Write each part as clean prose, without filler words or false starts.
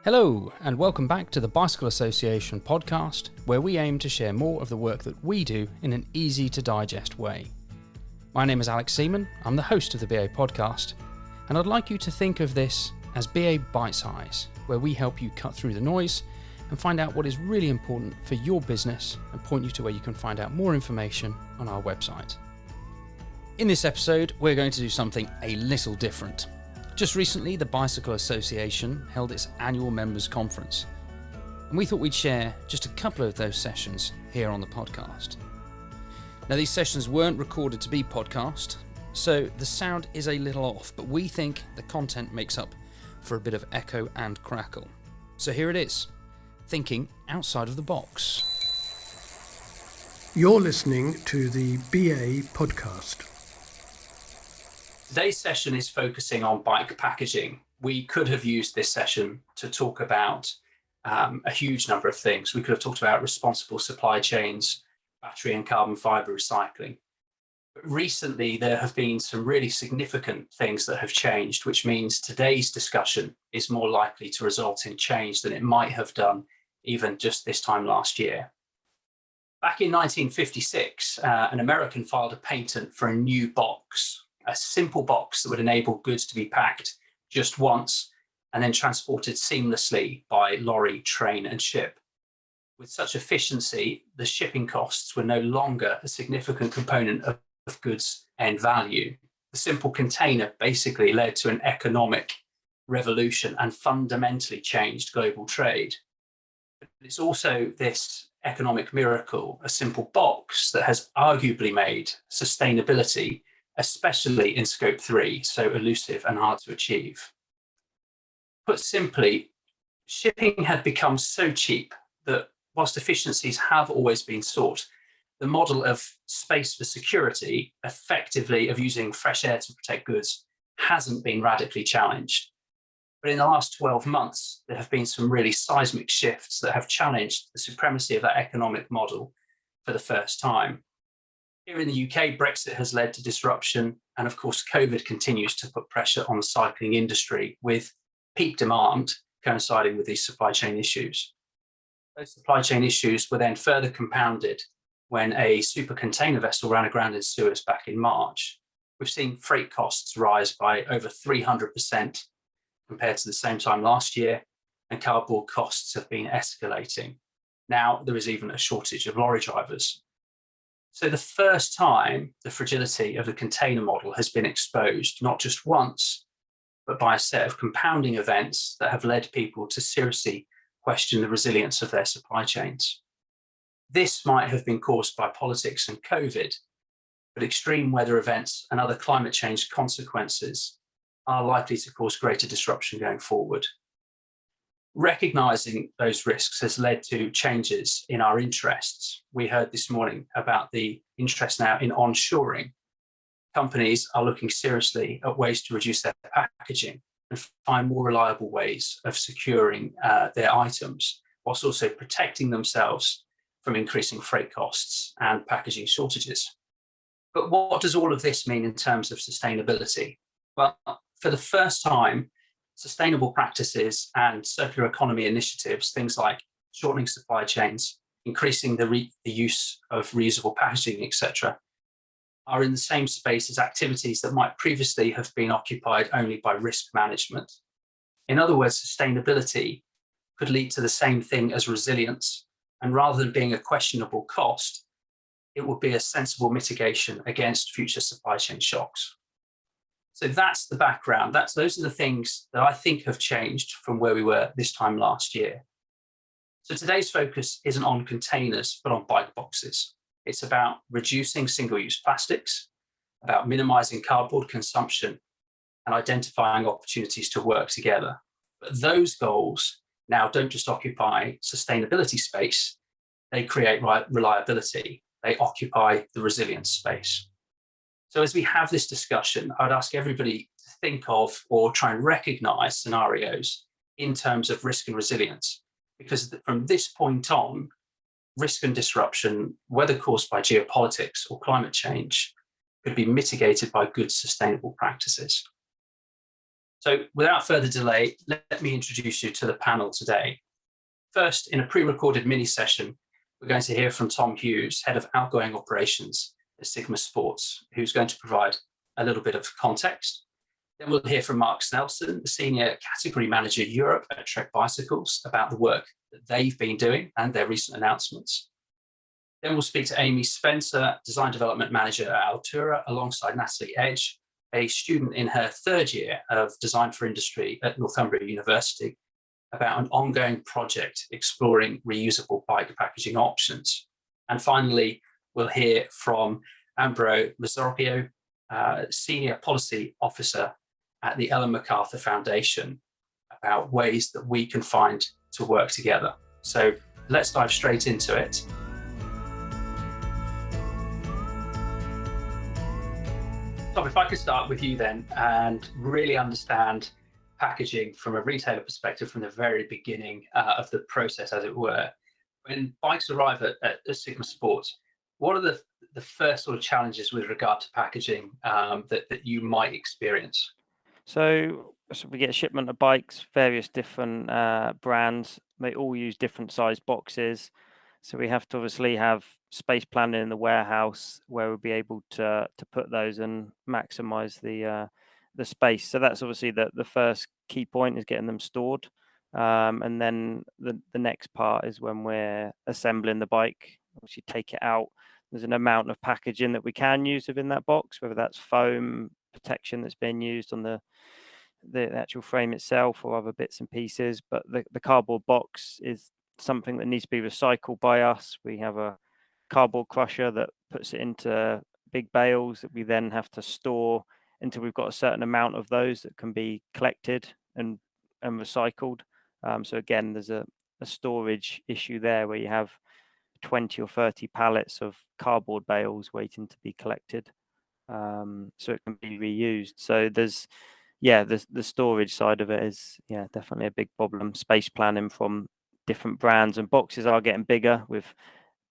Hello, and welcome back to the Bicycle Association podcast, where we aim to share more of the work that we do in an easy to digest way. My name is Alex Seaman, I'm the host of the BA podcast, and I'd like you to think of this as BA Bite Size, where we help you cut through the noise and find out what is really important for your business and point you to where you can find out more information on our website. In this episode, we're going to do something a little different. Just recently, the Bicycle Association held its annual members conference, and we thought we'd share just a couple of those sessions here on the podcast. Now, these sessions weren't recorded to be podcast, so the sound is a little off, but we think the content makes up for a bit of echo and crackle. So here it is, thinking outside of the box. You're listening to the BA podcast. Today's session is focusing on bike packaging. We could have used this session to talk about a huge number of things. We could have talked about responsible supply chains, battery and carbon fibre recycling. But recently, there have been some really significant things that have changed, which means today's discussion is more likely to result in change than it might have done even just this time last year. Back in 1956, an American filed a patent for a new box, a simple box that would enable goods to be packed just once and then transported seamlessly by lorry, train, and ship. With such efficiency, the shipping costs were no longer a significant component of goods end value. The simple container basically led to an economic revolution and fundamentally changed global trade. But it's also this economic miracle, a simple box, that has arguably made sustainability, especially in scope 3, so elusive and hard to achieve. Put simply, shipping had become so cheap that whilst efficiencies have always been sought, the model of space for security, effectively of using fresh air to protect goods, hasn't been radically challenged. But in the last 12 months, there have been some really seismic shifts that have challenged the supremacy of that economic model for the first time. Here in the UK, Brexit has led to disruption, and of course, COVID continues to put pressure on the cycling industry, with peak demand coinciding with these supply chain issues. Those supply chain issues were then further compounded when a super container vessel ran aground in Suez back in March. We've seen freight costs rise by over 300% compared to the same time last year, and cardboard costs have been escalating. Now there is even a shortage of lorry drivers. So the first time the fragility of the container model has been exposed, not just once, but by a set of compounding events that have led people to seriously question the resilience of their supply chains. This might have been caused by politics and COVID, but extreme weather events and other climate change consequences are likely to cause greater disruption going forward. Recognizing those risks has led to changes in our interests. We heard this morning about the interest now in onshoring. Companies are looking seriously at ways to reduce their packaging and find more reliable ways of securing their items, whilst also protecting themselves from increasing freight costs and packaging shortages. But what does all of this mean in terms of sustainability? Well, for the first time, sustainable practices and circular economy initiatives, things like shortening supply chains, increasing the use of reusable packaging, etc., are in the same space as activities that might previously have been occupied only by risk management. In other words, sustainability could lead to the same thing as resilience, and rather than being a questionable cost, it would be a sensible mitigation against future supply chain shocks. So that's the background. Those are the things that I think have changed from where we were this time last year. So today's focus isn't on containers, but on bike boxes. It's about reducing single-use plastics, about minimizing cardboard consumption, and identifying opportunities to work together. But those goals now don't just occupy sustainability space, they create reliability. They occupy the resilience space. So as we have this discussion, I'd ask everybody to think of or try and recognize scenarios in terms of risk and resilience, because from this point on, risk and disruption, whether caused by geopolitics or climate change, could be mitigated by good sustainable practices. So without further delay, let me introduce you to the panel today. First, in a pre-recorded mini session, we're going to hear from Tom Hughes, Head of Outgoing Operations at Sigma Sports, who's going to provide a little bit of context. Then we'll hear from Mark Snelson, the Senior Category Manager Europe at Trek Bicycles, about the work that they've been doing and their recent announcements. Then we'll speak to Amy Spencer, Design Development Manager at Altura, alongside Natalie Edge, a student in her third year of Design for Industry at Northumbria University, about an ongoing project exploring reusable bike packaging options. And finally, we'll hear from Ambro Mazzorpio, Senior Policy Officer at the Ellen MacArthur Foundation, about ways that we can find to work together. So let's dive straight into it. Tom, if I could start with you then and really understand packaging from a retailer perspective from the very beginning of the process, as it were. When bikes arrive at Sigma Sports, what are the first sort of challenges with regard to packaging that you might experience? So we get a shipment of bikes, various different brands. They all use different size boxes. So we have to obviously have space planning in the warehouse where we'll be able to put those and maximize the space. So that's obviously the first key point, is getting them stored. And then the next part is when we're assembling the bike, obviously take it out. There's an amount of packaging that we can use within that box, whether that's foam protection that's being used on the actual frame itself or other bits and pieces. But the cardboard box is something that needs to be recycled by us. We have a cardboard crusher that puts it into big bales that we then have to store until we've got a certain amount of those that can be collected and recycled. So again, there's a storage issue there where you have 20 or 30 pallets of cardboard bales waiting to be collected, so it can be reused. So there's the storage side of it is definitely a big problem. Space planning from different brands, and boxes are getting bigger with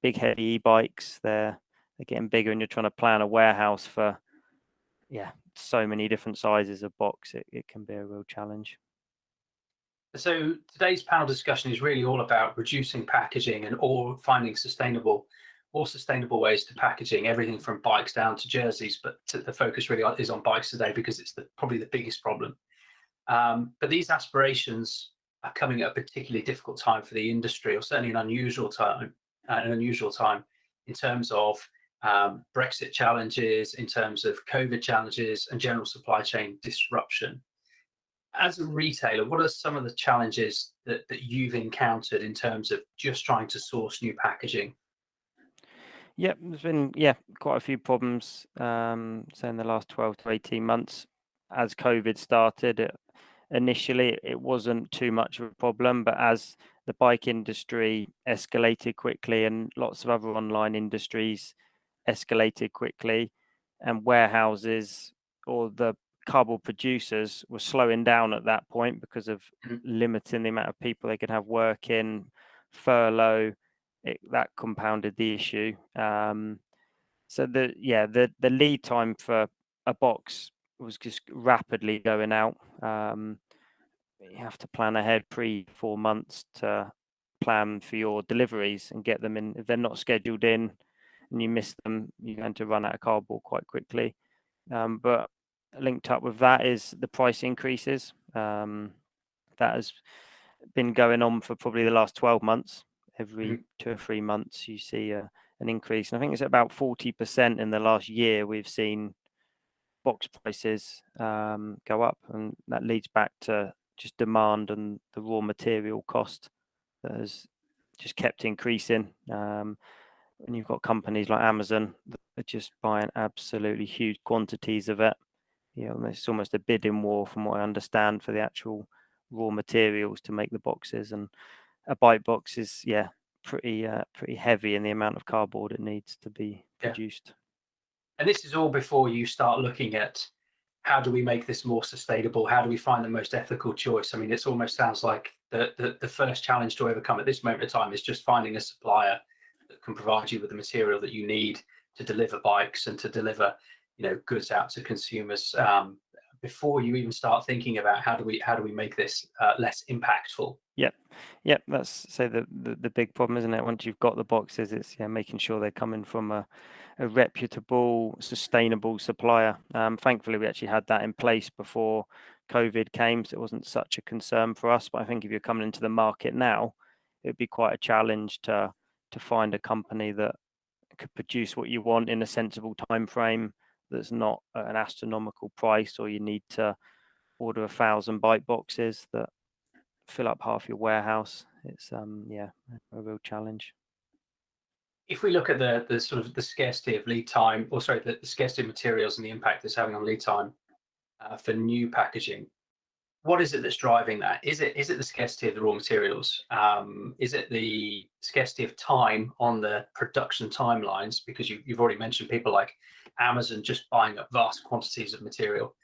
big heavy e-bikes. They're getting bigger, and you're trying to plan a warehouse for so many different sizes of box. It can be a real challenge. So today's panel discussion is really all about reducing packaging and finding more sustainable ways to packaging, everything from bikes down to jerseys, but the focus really is on bikes today because it's probably the biggest problem. But these aspirations are coming at a particularly difficult time for the industry, or certainly an unusual time in terms of Brexit challenges, in terms of COVID challenges, and general supply chain disruption. As a retailer, what are some of the challenges that you've encountered in terms of just trying to source new packaging? Yep, there's been quite a few problems, say in the last 12 to 18 months. As COVID started, initially it wasn't too much of a problem, but as the bike industry escalated quickly and lots of other online industries escalated quickly, and warehouses or the cardboard producers were slowing down at that point because of limiting the amount of people they could have working, furlough, that compounded the issue. So the lead time for a box was just rapidly going out. You have to plan ahead 3-4 months to plan for your deliveries and get them in. If they're not scheduled in and you miss them, you're going to run out of cardboard quite quickly. But linked up with that is the price increases. That has been going on for probably the last 12 months. Every 2 or 3 months you see an increase. And I think it's about 40% in the last year we've seen box prices go up, and that leads back to just demand and the raw material cost that has just kept increasing. And you've got companies like Amazon that are just buying absolutely huge quantities of it. It's almost a bidding war, from what I understand, for the actual raw materials to make the boxes. And a bike box is pretty heavy in the amount of cardboard it needs to be produced. And this is all before you start looking at how do we make this more sustainable? How do we find the most ethical choice? I mean, it almost sounds like the first challenge to overcome at this moment in time is just finding a supplier that can provide you with the material that you need to deliver bikes and to deliver, goods out to consumers before you even start thinking about how do we make this less impactful? Yep. That's the big problem, isn't it? Once you've got the boxes, it's making sure they're coming from a reputable, sustainable supplier. Thankfully, we actually had that in place before COVID came, so it wasn't such a concern for us. But I think if you're coming into the market now, it'd be quite a challenge to find a company that could produce what you want in a sensible time frame that's not at an astronomical price, or you need to order 1,000 bike boxes that fill up half your warehouse. It's a real challenge. If we look at the sort of the scarcity of lead time, or sorry, the scarcity of materials and the impact it's having on lead time for new packaging, what is it that's driving that? Is it the scarcity of the raw materials? Is it the scarcity of time on the production timelines? Because you've already mentioned people like Amazon just buying up vast quantities of material,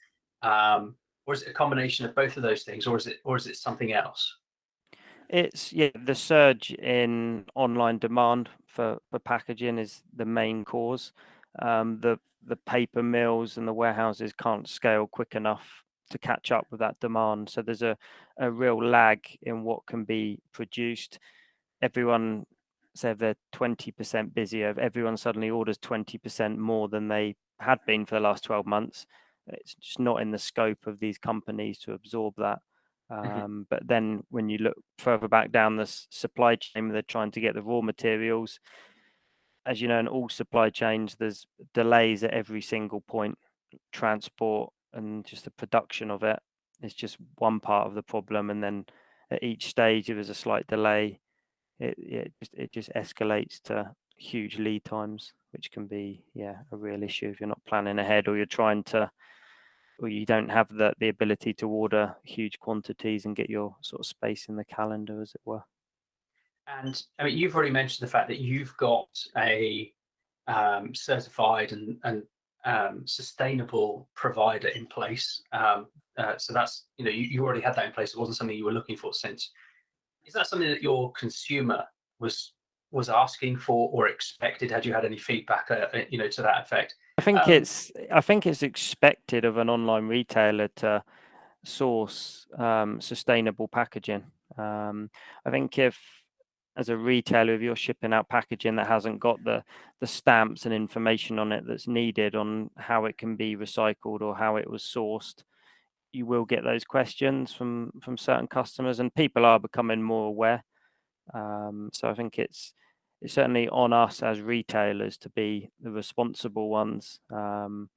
or is it a combination of both of those things, or is it something else? It's the surge in online demand for packaging is the main cause. The paper mills and the warehouses can't scale quick enough to catch up with that demand. So there's a real lag in what can be produced. Everyone said they're 20% busier. Everyone suddenly orders 20% more than they had been for the last 12 months. It's just not in the scope of these companies to absorb that. But then when you look further back down the supply chain, they're trying to get the raw materials. As you know, in all supply chains, there's delays at every single point. Transport and just the production of it is just one part of the problem. And then at each stage, if there's a slight delay, it just escalates to huge lead times, which can be a real issue if you're not planning ahead, or you're trying to, or you don't have the ability to order huge quantities and get your sort of space in the calendar, as it were. And I mean, you've already mentioned the fact that you've got a certified and sustainable provider in place. So that's, you already had that in place. It wasn't something you were looking for since. Is that something that your consumer was asking for or expected? Had you had any feedback, to that effect? I think it's expected of an online retailer to source sustainable packaging. I think if, as a retailer, if you're shipping out packaging that hasn't got the stamps and information on it that's needed on how it can be recycled or how it was sourced, you will get those questions from certain customers, and people are becoming more aware. So I think it's certainly on us as retailers to be the responsible ones, and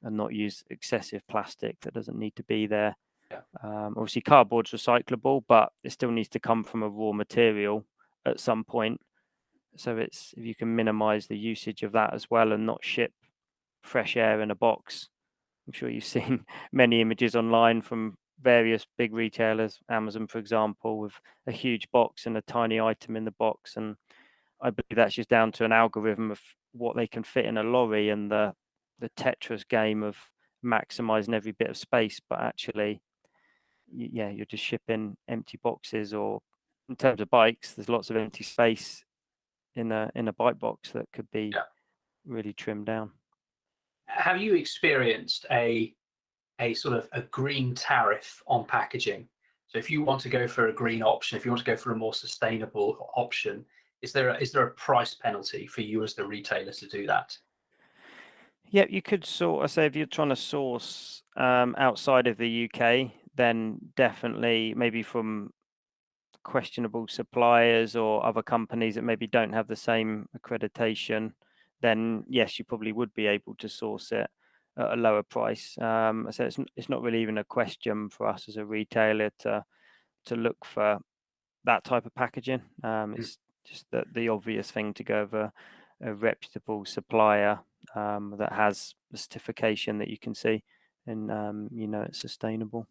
not use excessive plastic that doesn't need to be there. Yeah. Obviously, cardboard's recyclable, but it still needs to come from a raw material at some point. So it's, if you can minimize the usage of that as well and not ship fresh air in a box. I'm sure you've seen many images online from various big retailers, Amazon, for example, with a huge box and a tiny item in the box. And I believe that's just down to an algorithm of what they can fit in a lorry and the Tetris game of maximizing every bit of space. But actually, you're just shipping empty boxes, or in terms of bikes, there's lots of empty space in a bike box that could be really trimmed down. Have you experienced a sort of a green tariff on packaging? So if you want to go for a green option, if you want to go for a more sustainable option, is there a price penalty for you as the retailer to do that? Yeah, you could sort of say, if you're trying to source outside of the UK, then definitely maybe from questionable suppliers or other companies that maybe don't have the same accreditation, then yes, you probably would be able to source it at a lower price. So it's not really even a question for us as a retailer to look for that type of packaging. It's just the obvious thing to go with a reputable supplier that has the certification that you can see, and it's sustainable.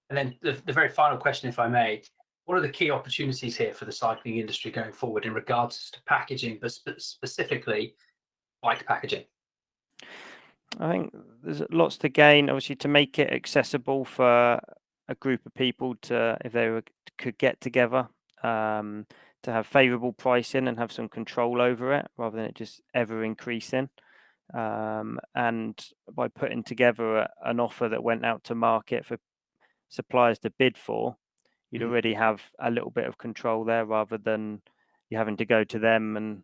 And then the very final question, if I may, what are the key opportunities here for the cycling industry going forward in regards to packaging, but specifically bike packaging? I think there's lots to gain, obviously, to make it accessible for a group of people to, if they could get together, to have favourable pricing and have some control over it, rather than it just ever increasing. And by putting together an offer that went out to market for suppliers to bid for, you'd already have a little bit of control there, rather than you having to go to them and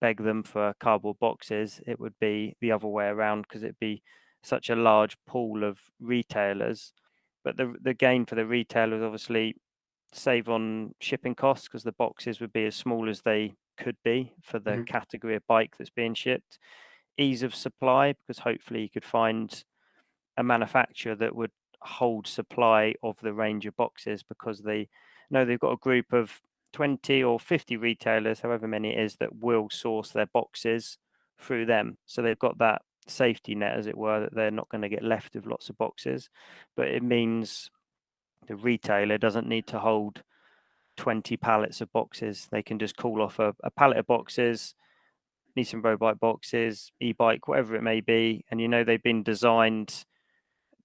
beg them for cardboard boxes. It would be the other way around, because it'd be such a large pool of retailers. But the gain for the retailers, obviously, save on shipping costs, because the boxes would be as small as they could be for the category of bike that's being shipped. Ease of supply, because hopefully you could find a manufacturer that would hold supply of the range of boxes, because they know they've got a group of 20 or 50 retailers, however many it is, that will source their boxes through them. So they've got that safety net, as it were, that they're not going to get left with lots of boxes. But it means the retailer doesn't need to hold 20 pallets of boxes. They can just call off a pallet of boxes, Nissan road bike boxes, e-bike, whatever it may be, and they've been designed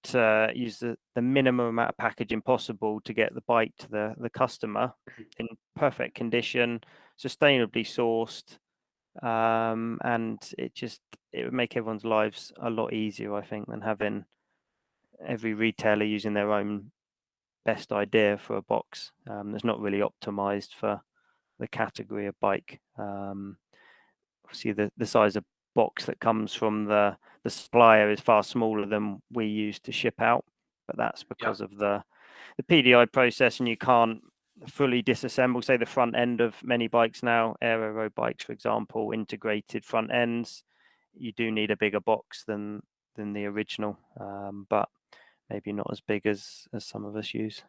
to use the minimum amount of packaging possible to get the bike to the customer in perfect condition, sustainably sourced, and it would make everyone's lives a lot easier, I think, than having every retailer using their own best idea for a box that's not really optimized for the category of bike. Obviously, the size of box that comes from the supplier is far smaller than we use to ship out, but that's because of the PDI process, and you can't fully disassemble, say, the front end of many bikes now, aero road bikes, for example, integrated front ends. You do need a bigger box than the original, but maybe not as big as some of us use.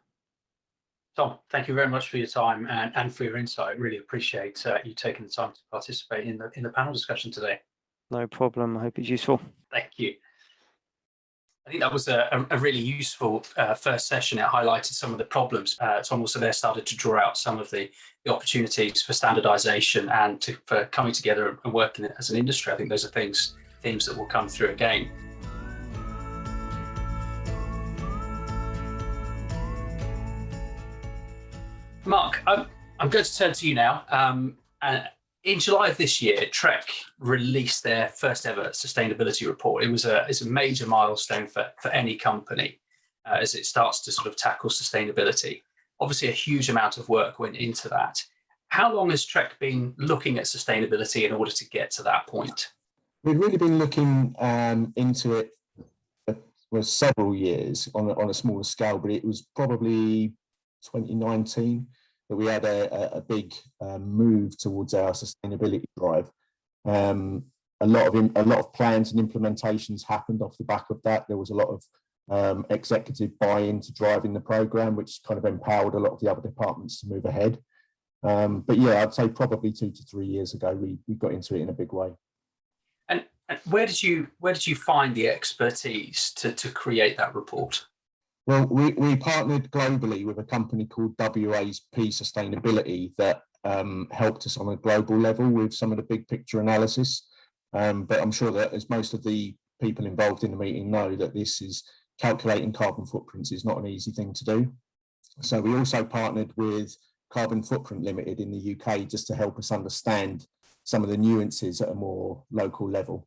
Tom, thank you very much for your time and for your insight. Really appreciate you taking the time to participate in the panel discussion today. No problem. I hope it's useful. Thank you. I think that was a really useful first session. It highlighted some of the problems. Tom also there started to draw out some of the opportunities for standardization and for coming together and working as an industry. I think those are themes that will come through again. Mark, I'm going to turn to you now. And in July of this year, Trek released their first ever sustainability report. It's a major milestone for any company as it starts to sort of tackle sustainability. Obviously, a huge amount of work went into that. How long has Trek been looking at sustainability in order to get to that point? We've really been looking into it for several years on a smaller scale, but it was probably 2019 that we had a big move towards our sustainability drive. A lot of plans and implementations happened off the back of that. There was a lot of executive buy-in to driving the program, which kind of empowered a lot of the other departments to move ahead. But yeah, I'd say probably 2 to 3 years ago we got into it in a big way. And where did you find the expertise to create that report? Well, we partnered globally with a company called WAP Sustainability that helped us on a global level with some of the big picture analysis. But I'm sure that, as most of the people involved in the meeting know, that this is calculating carbon footprints is not an easy thing to do. So we also partnered with Carbon Footprint Limited in the UK just to help us understand some of the nuances at a more local level.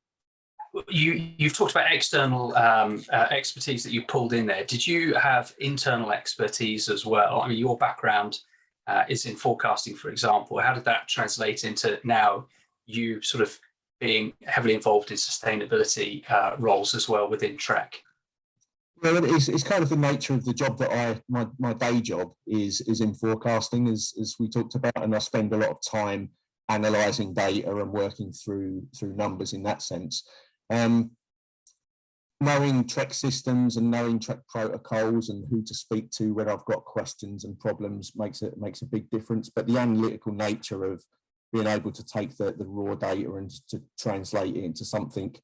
You've talked about external expertise that you pulled in there. Did you have internal expertise as well? I mean, your background is in forecasting, for example. How did that translate into now you sort of being heavily involved in sustainability roles as well within Trek? Well, it's kind of the nature of the job that my day job is in forecasting, as we talked about, and I spend a lot of time analysing data and working through numbers in that sense. Knowing Trek systems and knowing Trek protocols and who to speak to when I've got questions and problems makes a big difference. But the analytical nature of being able to take the raw data and to translate it into something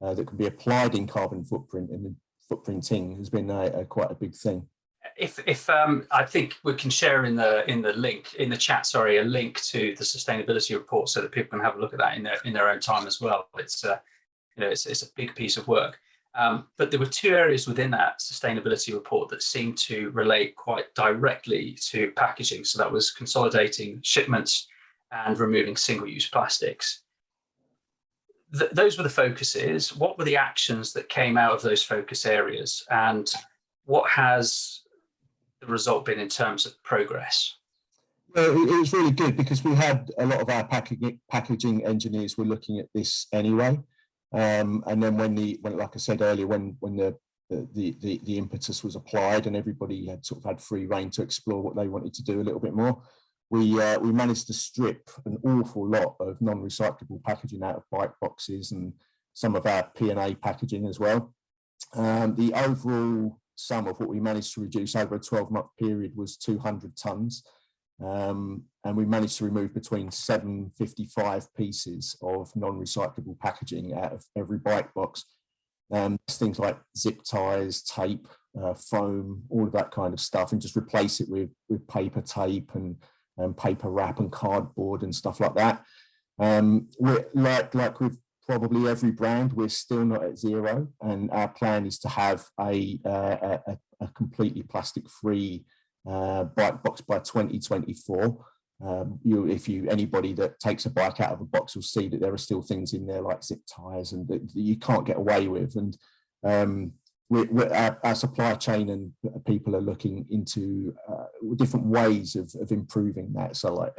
that can be applied in carbon footprint and footprinting has been quite a big thing. If I think we can share in the link in the chat, a link to the sustainability report so that people can have a look at that in their own time as well. It's it's a big piece of work. But there were two areas within that sustainability report that seemed to relate quite directly to packaging. So that was consolidating shipments and removing single-use plastics. those were the focuses. What were the actions that came out of those focus areas, and what has the result been in terms of progress? Well, it was really good because we had a lot of our packaging engineers were looking at this anyway. And then when like I said earlier, when the impetus was applied and everybody had sort of had free rein to explore what they wanted to do a little bit more, we managed to strip an awful lot of non-recyclable packaging out of bike boxes and some of our P&A packaging as well. The overall sum of what we managed to reduce over a 12-month period was 200 tonnes. And we managed to remove between 755 pieces of non-recyclable packaging out of every bike box. Things like zip ties, tape, foam, all of that kind of stuff, and just replace it with paper tape and paper wrap and cardboard and stuff like that. We're like with probably every brand, we're still not at zero, and our plan is to have a completely plastic-free bike box by 2024. Anybody that takes a bike out of a box will see that there are still things in there like zip ties and that you can't get away with. And our supply chain and people are looking into different ways of improving that. So like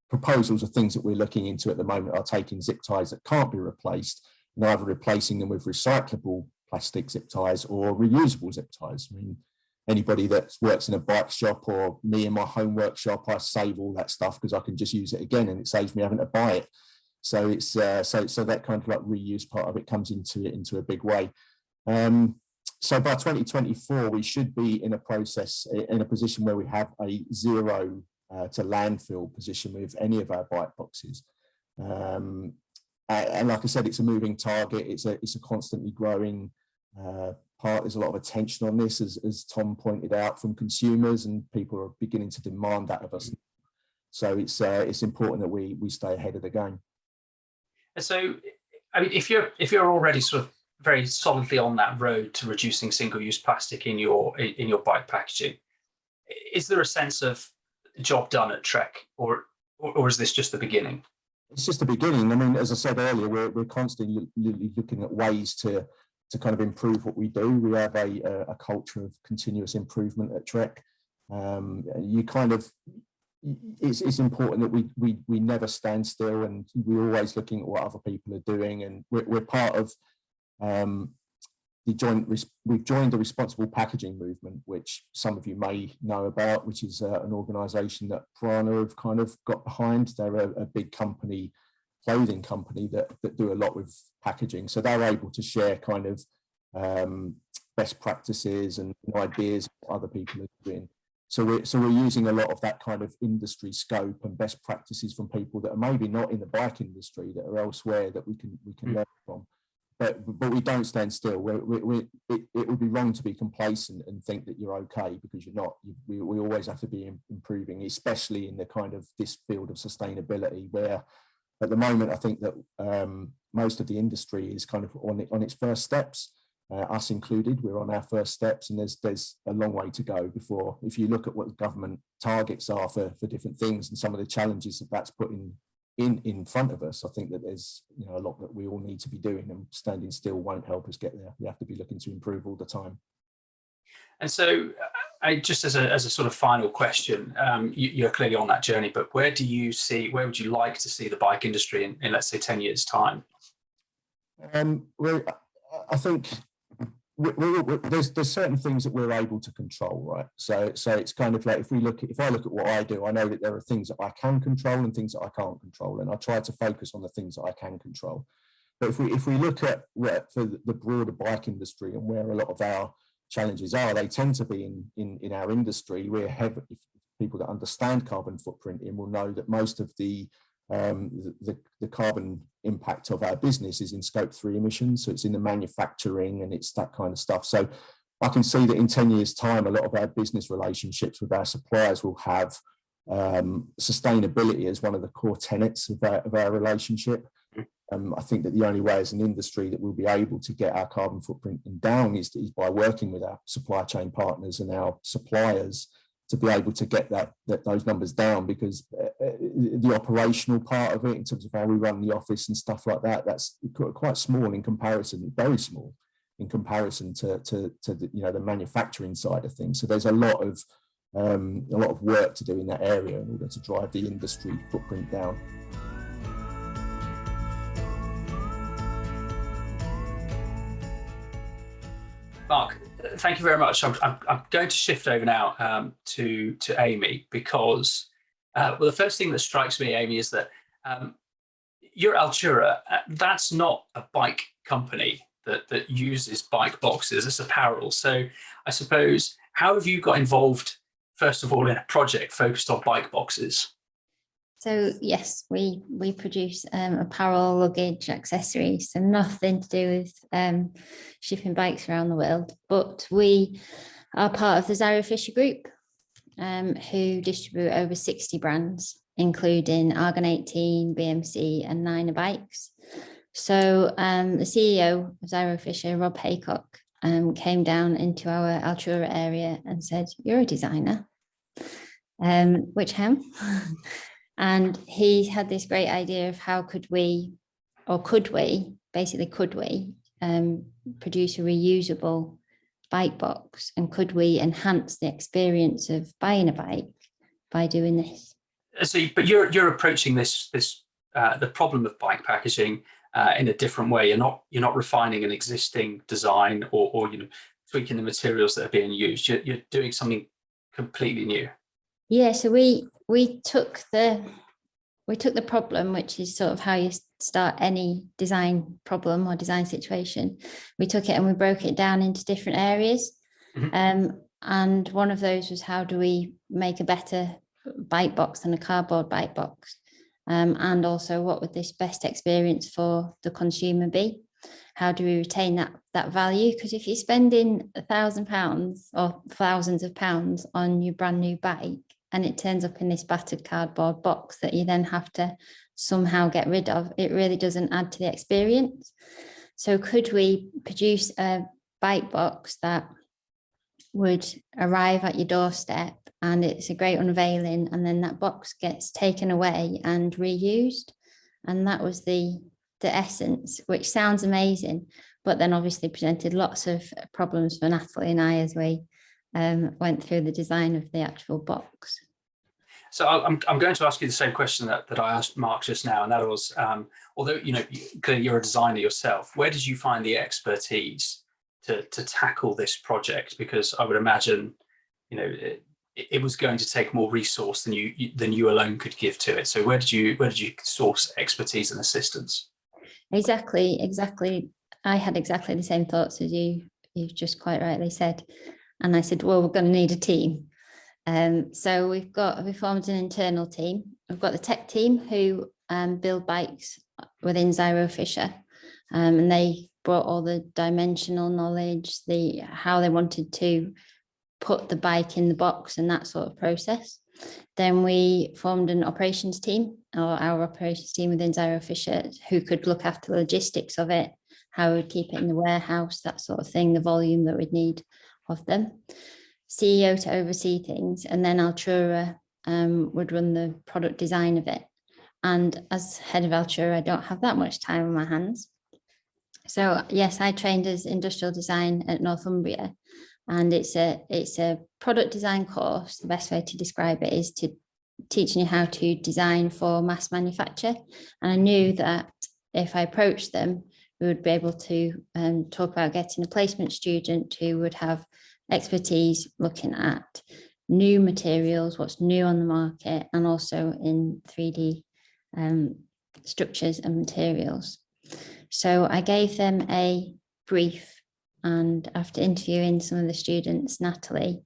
proposals of things that we're looking into at the moment are taking zip ties that can't be replaced and either replacing them with recyclable plastic zip ties or reusable zip ties. I mean, anybody that works in a bike shop or me in my home workshop, I save all that stuff because I can just use it again and it saves me having to buy it. So it's so that kind of like reuse part of it comes into a big way. So by 2024, we should be in a position where we have a zero to landfill position with any of our bike boxes. And like I said, it's a moving target. It's a constantly growing part. There's a lot of attention on this, as Tom pointed out, from consumers, and people are beginning to demand that of us. So it's important that we stay ahead of the game. So, I mean, if you're already sort of very solidly on that road to reducing single-use plastic in your bike packaging, is there a sense of job done at Trek, or is this just the beginning? It's just the beginning. I mean, as I said earlier, we're constantly looking at ways to kind of improve what we do. We have a culture of continuous improvement at Trek. It's important that we never stand still, and we're always looking at what other people are doing. And we're part of we've joined the responsible packaging movement, which some of you may know about, which is an organisation that Prana have kind of got behind. They're a big company, clothing company that do a lot with packaging. So they're able to share kind of best practices and ideas what other people are doing. So we're using a lot of that kind of industry scope and best practices from people that are maybe not in the bike industry, that are elsewhere, that we can learn from. But we don't stand still. It would be wrong to be complacent and think that you're okay, because you're not. We always have to be improving, especially in the kind of this field of sustainability, where at the moment I think that most of the industry is kind of on its first steps, us included. We're on our first steps, and there's a long way to go before. If you look at what the government targets are for different things and some of the challenges that's putting in front of us, I think that there's a lot that we all need to be doing, and standing still won't help us get there. We have to be looking to improve all the time. And so, just as a sort of final question, you're clearly on that journey, but where would you like to see the bike industry in let's say 10 years' time? Well, I think there's certain things that we're able to control, right? So it's kind of like if I look at what I do, I know that there are things that I can control and things that I can't control, and I try to focus on the things that I can control. But if we look at for the broader bike industry and where a lot of our challenges are, they tend to be in our industry. We're heavy. People that understand carbon footprinting will know that most of the carbon impact of our business is in scope 3 emissions. So it's in the manufacturing and it's that kind of stuff. So I can see that in 10 years' time, a lot of our business relationships with our suppliers will have sustainability as one of the core tenets of our relationship. I think that the only way as an industry that we'll be able to get our carbon footprint down is by working with our supply chain partners and our suppliers to be able to get those numbers down, because the operational part of it, in terms of how we run the office and stuff like that, that's quite small in comparison, very small in comparison to the, the manufacturing side of things. So there's a lot of work to do in that area in order to drive the industry footprint down. Mark, thank you very much. I'm going to shift over now to Amy, because the first thing that strikes me, Amy, is that you're Altura. That's not a bike company that uses bike boxes as apparel. So I suppose, how have you got involved, first of all, in a project focused on bike boxes? So yes, we produce apparel, luggage, accessories, so nothing to do with shipping bikes around the world. But we are part of the ZyroFisher group, who distribute over 60 brands, including Argon 18, BMC, and Niner bikes. So the CEO of ZyroFisher, Rob Haycock, came down into our Altura area and said, "You're a designer," which him. And he had this great idea of how could we produce a reusable bike box, and could we enhance the experience of buying a bike by doing this? So, but you're approaching the problem of bike packaging in a different way. You're not refining an existing design or tweaking the materials that are being used. You're doing something completely new. Yeah, so we took the problem, which is sort of how you start any design problem or design situation. We took it and we broke it down into different areas. Mm-hmm. And one of those was, how do we make a better bike box than a cardboard bike box? And also, what would this best experience for the consumer be? How do we retain that value? Because if you're spending £1,000 or thousands of pounds on your brand new bike, and it turns up in this battered cardboard box that you then have to somehow get rid of, it really doesn't add to the experience. So could we produce a bike box that would arrive at your doorstep, and it's a great unveiling, and then that box gets taken away and reused? And that was the essence, which sounds amazing, but then obviously presented lots of problems for Natalie and I as we went through the design of the actual box. So I'm going to ask you the same question that I asked Mark just now, and that was, although clearly you're a designer yourself, where did you find the expertise to tackle this project? Because I would imagine it was going to take more resource than you alone could give to it. So where did you source expertise and assistance? Exactly. I had exactly the same thoughts as you've just quite rightly said. And I said, well, we're going to need a team. So we formed an internal team. We've got the tech team who build bikes within ZyroFisher, and they brought all the dimensional knowledge, how they wanted to put the bike in the box and that sort of process. Then we formed an operations team, or our operations team within ZyroFisher, who could look after the logistics of it, how we'd keep it in the warehouse, that sort of thing, the volume that we'd need of them. CEO to oversee things, and then Altura would run the product design of it. And as head of Altura, I don't have that much time on my hands. So yes, I trained as industrial design at Northumbria, and it's a product design course. The best way to describe it is to teaching you how to design for mass manufacture. And I knew that if I approached them, we would be able to talk about getting a placement student who would have expertise looking at new materials, what's new on the market, and also in 3D structures and materials. So I gave them a brief, and after interviewing some of the students, Natalie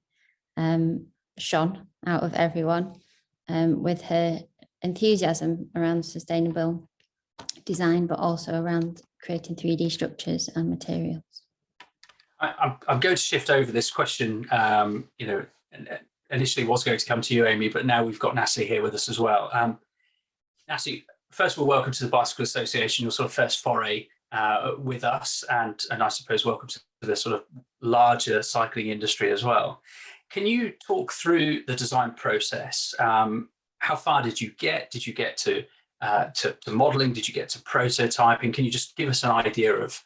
shone out of everyone with her enthusiasm around sustainable design, but also around creating 3D structures and materials. I'm going to shift over this question. Initially was going to come to you, Amy, but now we've got Natalie here with us as well. Natalie, first of all, welcome to the Bicycle Association, your sort of first foray with us, and I suppose welcome to the sort of larger cycling industry as well. Can you talk through the design process? How far did you get? Did you get to modeling? Did you get to prototyping? Can you just give us an idea of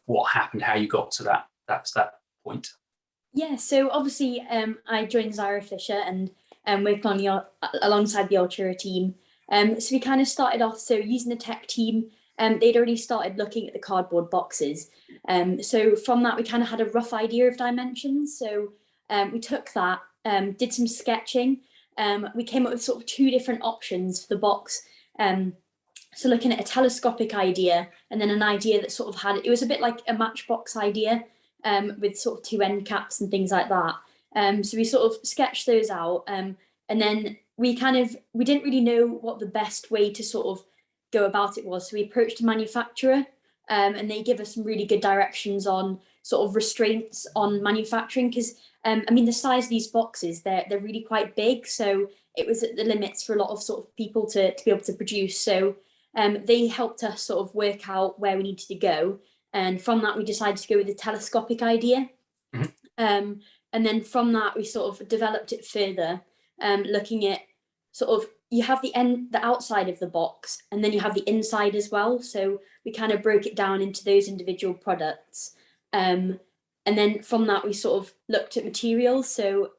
what happened, how you got to that point? Yeah, so obviously I joined ZyroFisher and worked on alongside the Ultra team. So we kind of started off, so using the tech team, they'd already started looking at the cardboard boxes. So from that, we kind of had a rough idea of dimensions. So we took that, did some sketching. We came up with sort of two different options for the box. So looking at a telescopic idea and then an idea that sort of had, it was a bit like a matchbox idea with sort of two end caps and things like that. So we sort of sketched those out, and then we didn't really know what the best way to sort of go about it was. So we approached a manufacturer, and they give us some really good directions on sort of restraints on manufacturing, because I mean, the size of these boxes, they're really quite big, so it was at the limits for a lot of sort of people to be able to produce. So they helped us sort of work out where we needed to go. And from that, we decided to go with the telescopic idea. Mm-hmm. And then from that, we sort of developed it further, looking at sort of, you have the outside of the box, and then you have the inside as well. So we kind of broke it down into those individual products. And then from that, we sort of looked at materials. So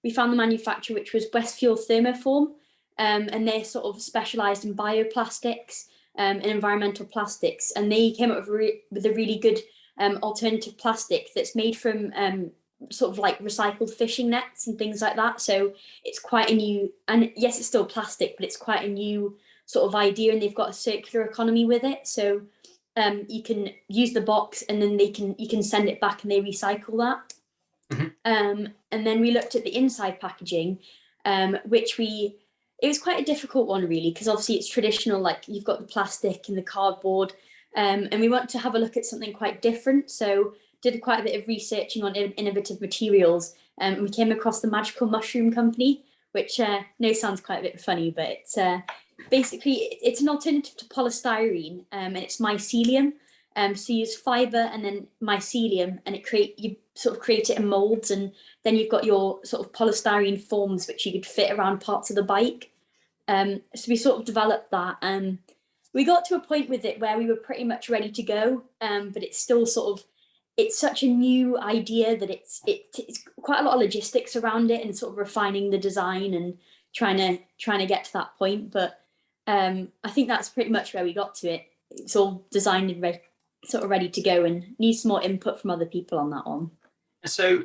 we found the manufacturer, which was Westfuel Thermoform, and they're sort of specialised in bioplastics and environmental plastics. And they came up with a really good alternative plastic that's made from sort of like recycled fishing nets and things like that. So it's quite a new, and yes, it's still plastic, but it's quite a new sort of idea, and they've got a circular economy with it. So you can use the box and then you can send it back and they recycle that. Mm-hmm. And then we looked at the inside packaging, it was quite a difficult one really, because obviously it's traditional, like you've got the plastic and the cardboard, and we want to have a look at something quite different. So did quite a bit of researching on innovative materials, and we came across the Magical Mushroom Company, which sounds quite a bit funny, but it's basically it's an alternative to polystyrene, and it's mycelium. So you use fiber and then mycelium, and you sort of create it in molds, and then you've got your sort of polystyrene forms which you could fit around parts of the bike. So we sort of developed that. We got to a point with it where we were pretty much ready to go, but it's still sort of, it's such a new idea that it's quite a lot of logistics around it, and sort of refining the design and trying to get to that point. But I think that's pretty much where we got to it. It's all designed and ready to go, and needs some more input from other people on that one. So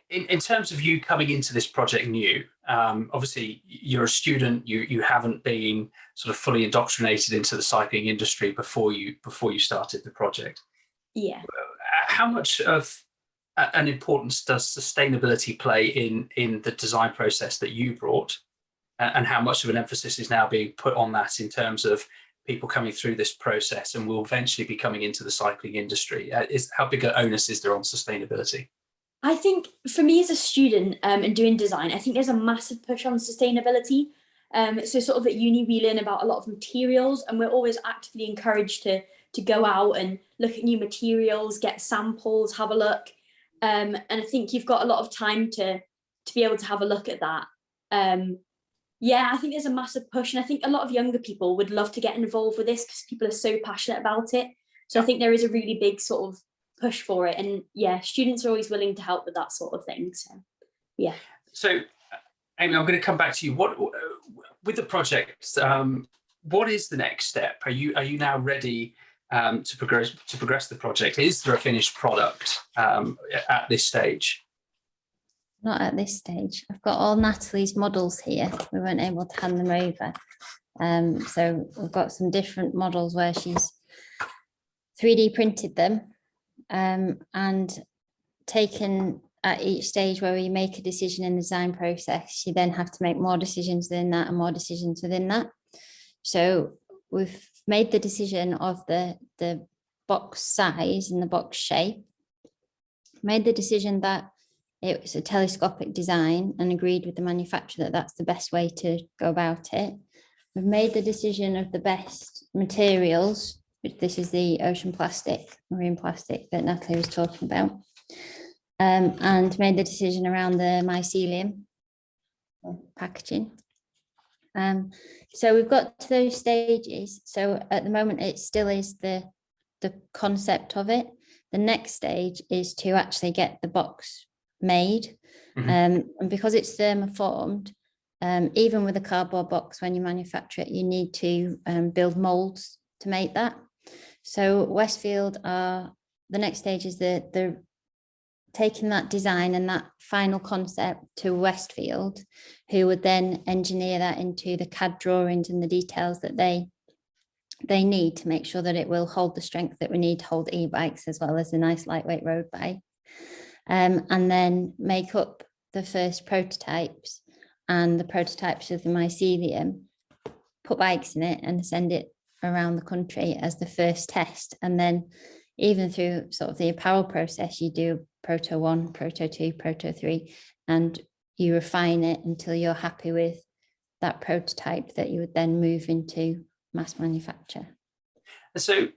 in terms of you coming into this project new, obviously you're a student, you haven't been sort of fully indoctrinated into the cycling industry before you started the project. Yeah. How much of an importance does sustainability play in the design process that you brought, and how much of an emphasis is now being put on that in terms of people coming through this process and will eventually be coming into the cycling industry? How big an onus is there on sustainability? I think for me as a student and doing design, I think there's a massive push on sustainability. So sort of at uni, we learn about a lot of materials, and we're always actively encouraged to go out and look at new materials, get samples, have a look. And I think you've got a lot of time to be able to have a look at that. I think there's a massive push, and I think a lot of younger people would love to get involved with this because people are so passionate about it. So I think there is a really big sort of push for it, and students are always willing to help with that sort of thing. So Amy, I'm going to come back to you. What with the project? What is the next step? Are you now ready to progress the project? Is there a finished product at this stage? Not at this stage. I've got all Natalie's models here. We weren't able to hand them over. So we've got some different models where she's 3D printed them, and taken at each stage where we make a decision in the design process, you then have to make more decisions within that and more decisions within that. So we've made the decision of the box size and the box shape, made the decision that it was a telescopic design, and agreed with the manufacturer that that's the best way to go about it. We've made the decision of the best materials, which this is the ocean plastic, marine plastic that Natalie was talking about. and made the decision around the mycelium packaging. So we've got to those stages. So at the moment, it still is the concept of it. The next stage is to actually get the box made. And because it's thermoformed, even with a cardboard box, when you manufacture it, you need to build molds to make that. So Westfield the next stage is the taking that design and that final concept to Westfield, who would then engineer that into the CAD drawings and the details that they need to make sure that it will hold the strength that we need to hold e-bikes as well as a nice lightweight road bike. And then make up the first prototypes and the prototypes of the mycelium, put bikes in it and send it around the country as the first test. And then even through sort of the apparel process, you do Proto 1, Proto 2, Proto 3, and you refine it until you're happy with that prototype that you would then move into mass manufacture. So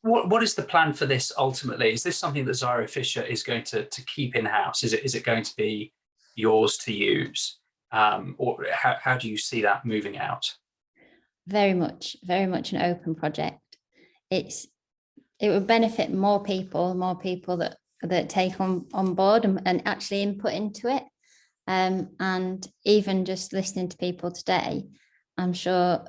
what is the plan for this ultimately? Is this something that ZyroFisher is going to keep in-house? Is it going to be yours to use? Or how do you see that moving out? Very much an open project. It would benefit more people that take on board and actually input into it. And even just listening to people today, I'm sure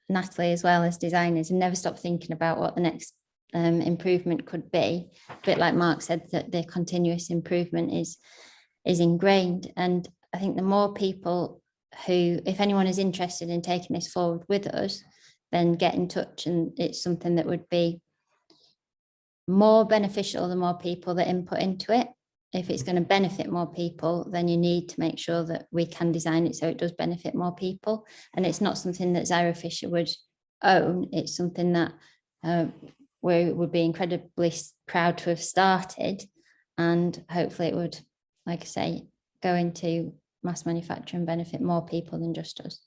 Natalie, as well as designers, never stop thinking about what the next improvement could be. A bit like Mark said, that the continuous improvement is ingrained. And I think the more people who, if anyone is interested in taking this forward with us, then get in touch, and it's something that would be more beneficial the more people that input into it. If it's going to benefit more people, then you need to make sure that we can design it so it does benefit more people. And it's not something that ZyroFisher would own. It's something that we would be incredibly proud to have started, and hopefully it would, like I say, go into mass manufacture and benefit more people than just us.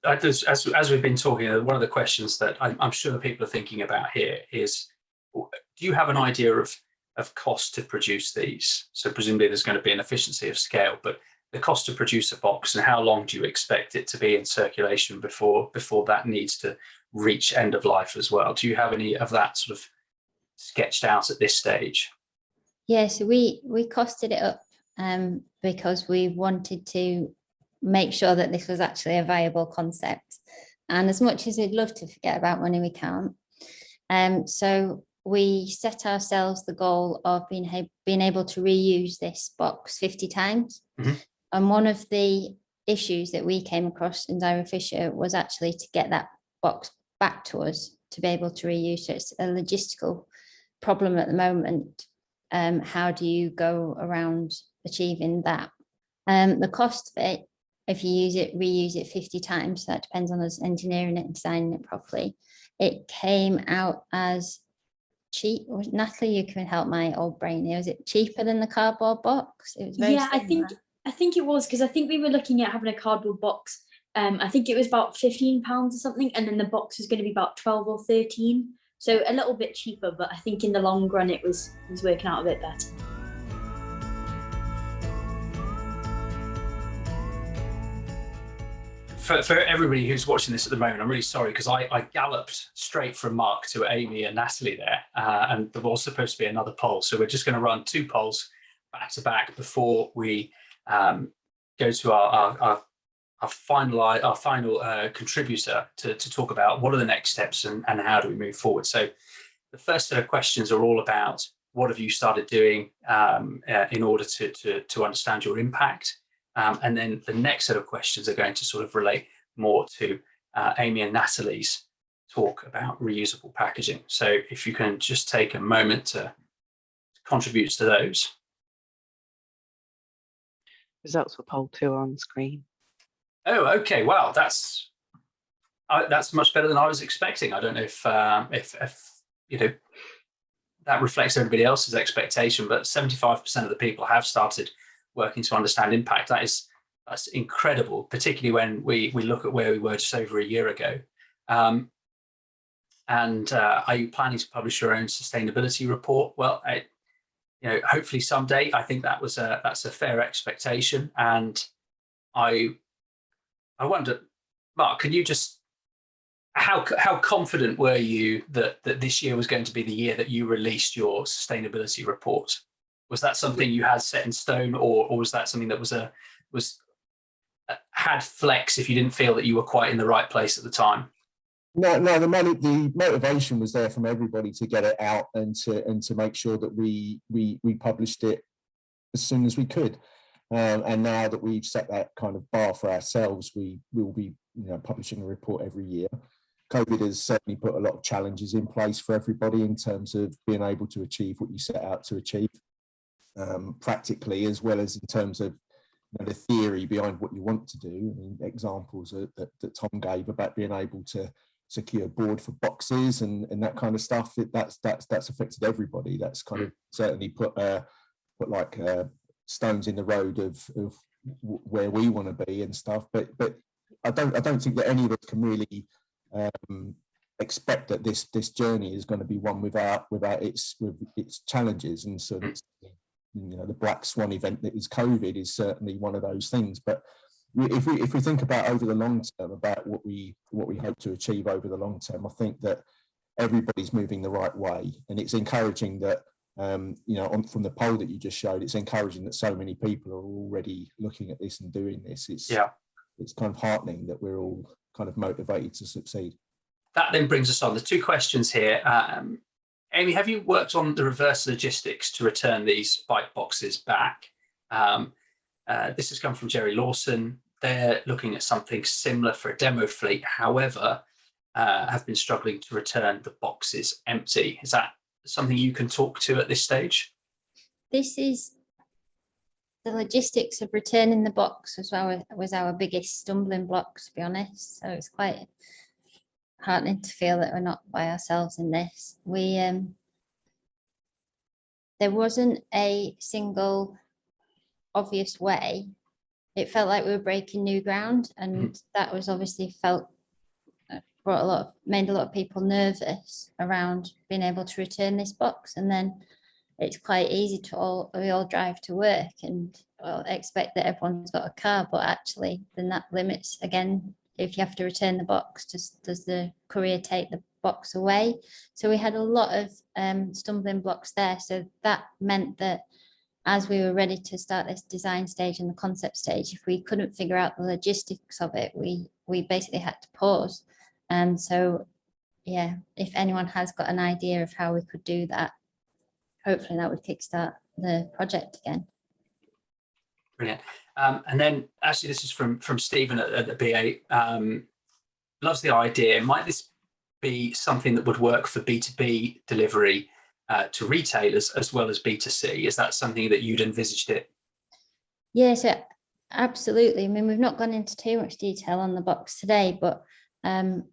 As we've been talking, one of the questions that I'm sure people are thinking about here is, do you have an idea of cost to produce these? So presumably there's going to be an efficiency of scale, but the cost to produce a box, and how long do you expect it to be in circulation before that needs to reach end of life as well? Do you have any of that sort of sketched out at this stage? Yeah, so we costed it up because we wanted to make sure that this was actually a viable concept. And as much as we'd love to forget about money, we can't. So we set ourselves the goal of being able to reuse this box 50 times. And one of the issues that we came across in ZyroFisher was actually to get that box back to us to be able to reuse. So it's a logistical problem at the moment. How do you go around achieving that? The cost of it, if you reuse it 50 times, so that depends on us engineering it and designing it properly. It came out as cheap. Natalie, you can help my old brain here. Was it cheaper than the cardboard box? It was very similar. I think it was, because I think we were looking at having a cardboard box. I think it was about £15 or something, and then the box was going to be about 12 or 13. So a little bit cheaper, but I think in the long run it was working out a bit better. For everybody who's watching this at the moment, I'm really sorry because I galloped straight from Mark to Amy and Natalie there, and there was supposed to be another poll. So we're just going to run two polls back to back before we go to our final contributor to talk about what are the next steps and how do we move forward. So the first set of questions are all about what have you started doing in order to understand your impact. And then the next set of questions are going to sort of relate more to Amy and Natalie's talk about reusable packaging. So if you can just take a moment to contribute to those. Results for poll 2 are on the screen. Oh, okay. Wow, that's much better than I was expecting. I don't know if you know that reflects everybody else's expectation, but 75% of the people have started working to understand impact. That's incredible, particularly when we look at where we were just over a year ago. And are you planning to publish your own sustainability report? Well, hopefully someday. I think that's a fair expectation. And I wonder, Mark, can you just, how confident were you that this year was going to be the year that you released your sustainability report? Was that something you had set in stone, or was that something that had flex if you didn't feel that you were quite in the right place at the time? No, the motivation was there from everybody to get it out and to make sure that we published it as soon as we could. And now that we've set that kind of bar for ourselves, we will be publishing a report every year. COVID has certainly put a lot of challenges in place for everybody in terms of being able to achieve what you set out to achieve, practically, as well as in terms of the theory behind what you want to do. I mean, examples that Tom gave about being able to secure board for boxes and that kind of stuff. That's affected everybody. That's kind of certainly put stones in the road of where we want to be and stuff. But I don't think that any of us can really expect that this journey is going to be one without its challenges. And so it's, the black swan event that is COVID is certainly one of those things. But if we think about over the long term, about what we hope to achieve over the long term, I think that everybody's moving the right way, and it's encouraging that from the poll that you just showed, it's encouraging that so many people are already looking at this and doing this. It's kind of heartening that we're all kind of motivated to succeed. That then brings us on the two questions here. Amy, have you worked on the reverse logistics to return these bike boxes back? This has come from Jerry Lawson. They're looking at something similar for a demo fleet, however, have been struggling to return the boxes empty. Is that something you can talk to at this stage? This is the logistics of returning the box was our biggest stumbling block, to be honest. So it's quite heartening to feel that we're not by ourselves in this. There wasn't a single obvious way. It felt like we were breaking new ground, and that was obviously made a lot of people nervous around being able to return this box. And then it's quite easy we all drive to work and expect that everyone's got a car, but actually then that limits, again, if you have to return the box, does the courier take the box away? So we had a lot of stumbling blocks there. So that meant that as we were ready to start this design stage and the concept stage, if we couldn't figure out the logistics of it, we basically had to pause. And so, yeah, if anyone has got an idea of how we could do that, hopefully that would kickstart the project again. Brilliant. And then actually this is from Stephen at the BA. Loves the idea. Might this be something that would work for B2B delivery to retailers as well as B2C? Is that something that you'd envisaged it? Yes, absolutely. I mean, we've not gone into too much detail on the box today, but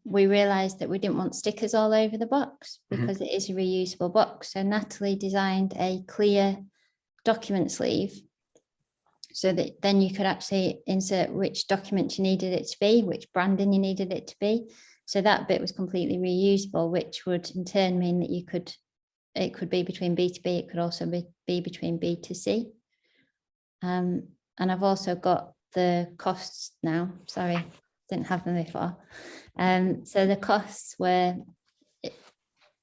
we realised that we didn't want stickers all over the box because it is a reusable box. So Natalie designed a clear document sleeve so that then you could actually insert which document you needed it to be, which branding you needed it to be. So that bit was completely reusable, which would in turn mean that it could be between B2B, it could also be between B2C. And I've also got the costs now, sorry, didn't have them before. So the costs were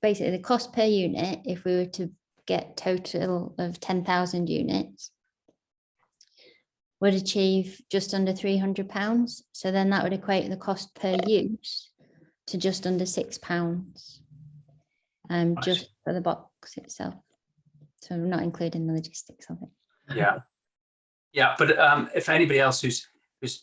basically the cost per unit, if we were to get total of 10,000 units, would achieve just under £300. So then that would equate the cost per use to just under £6, just for the box itself. So I'm not including the logistics of it. Yeah. But if anybody else who's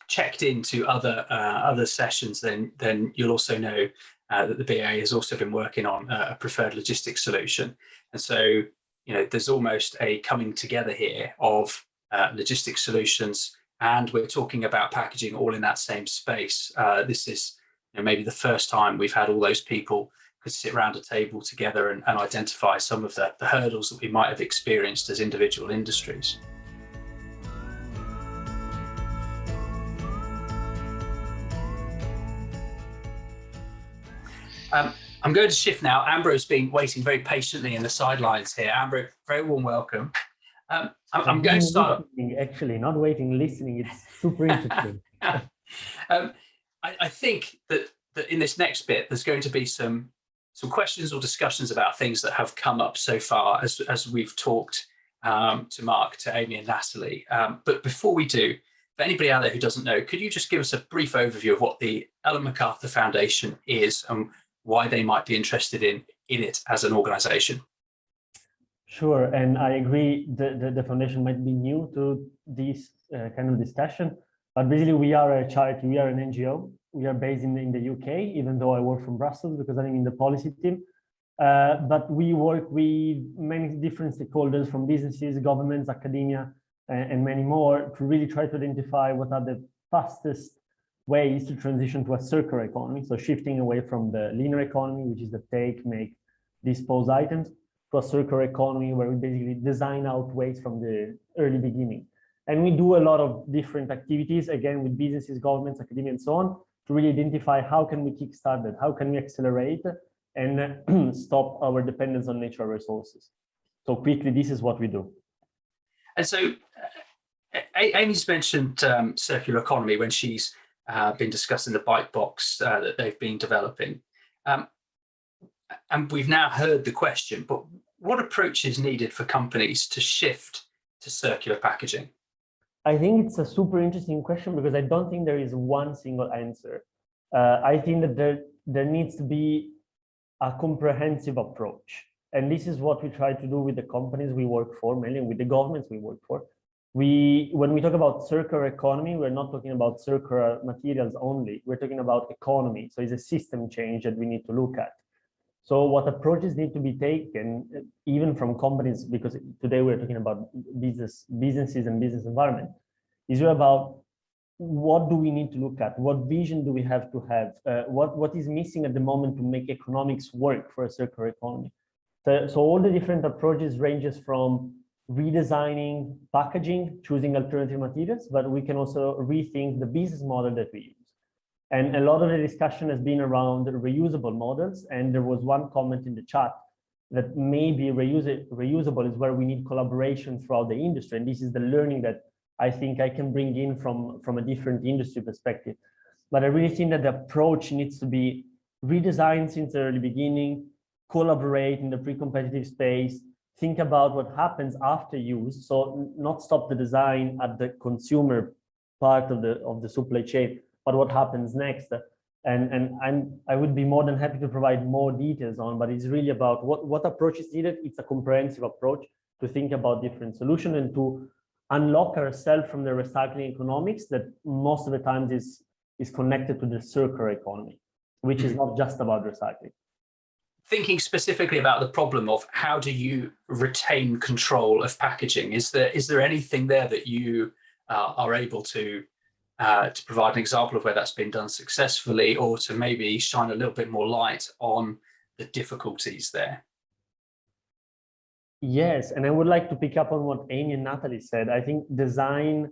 checked into other sessions, then you'll also know that the BA has also been working on a preferred logistics solution. And so, there's almost a coming together here of logistics solutions, and we're talking about packaging all in that same space. This is maybe the first time we've had all those people could sit around a table together and identify some of the hurdles that we might have experienced as individual industries. I'm going to shift now. Amber has been waiting very patiently in the sidelines here. Amber, very warm welcome. I'm going to start. Actually, not waiting, listening. It's super interesting. I think that in this next bit, there's going to be some questions or discussions about things that have come up so far as we've talked to Mark, to Amy and Natalie. But before we do, for anybody out there who doesn't know, could you just give us a brief overview of what the Ellen MacArthur Foundation is and why they might be interested in it as an organization? Sure, and I agree the foundation might be new to this kind of discussion, but basically we are a charity, we are an NGO. We are based in the UK, even though I work from Brussels because I'm in the policy team. But we work with many different stakeholders from businesses, governments, academia, and many more to really try to identify what are the fastest ways to transition to a circular economy. So shifting away from the linear economy, which is the take, make, dispose items, to a circular economy where we basically design out waste from the early beginning. And we do a lot of different activities, again, with businesses, governments, academia, and so on, to really identify how can we kickstart that, how can we accelerate and stop our dependence on natural resources. So quickly, this is what we do. And so Amy's mentioned circular economy when she's been discussing the bike box that they've been developing. And we've now heard the question, but what approach is needed for companies to shift to circular packaging? I think it's a super interesting question because I don't think there is one single answer. I think that there needs to be a comprehensive approach. And this is what we try to do with the companies we work for, mainly with the governments we work for. When we talk about circular economy, we're not talking about circular materials only. We're talking about economy. So it's a system change that we need to look at. So what approaches need to be taken, even from companies, because today we're talking about businesses and business environment, is about what do we need to look at? What vision do we have to have? What is missing at the moment to make economics work for a circular economy? So all the different approaches ranges from redesigning packaging, choosing alternative materials, but we can also rethink the business model that we use. And a lot of the discussion has been around reusable models. And there was one comment in the chat that maybe reusable is where we need collaboration throughout the industry. And this is the learning that I think I can bring in from a different industry perspective. But I really think that the approach needs to be redesigned since the early beginning, collaborate in the pre-competitive space, think about what happens after use. So not stop the design at the consumer part of the supply chain, but what happens next. And I would be more than happy to provide more details on, but it's really about what approach is needed. It's a comprehensive approach to think about different solutions and to unlock ourselves from the recycling economics that most of the times is connected to the circular economy, which is not just about recycling. Thinking specifically about the problem of how do you retain control of packaging, is there anything there that you are able to provide an example of where that's been done successfully, or to maybe shine a little bit more light on the difficulties there? Yes, and I would like to pick up on what Amy and Natalie said. I think design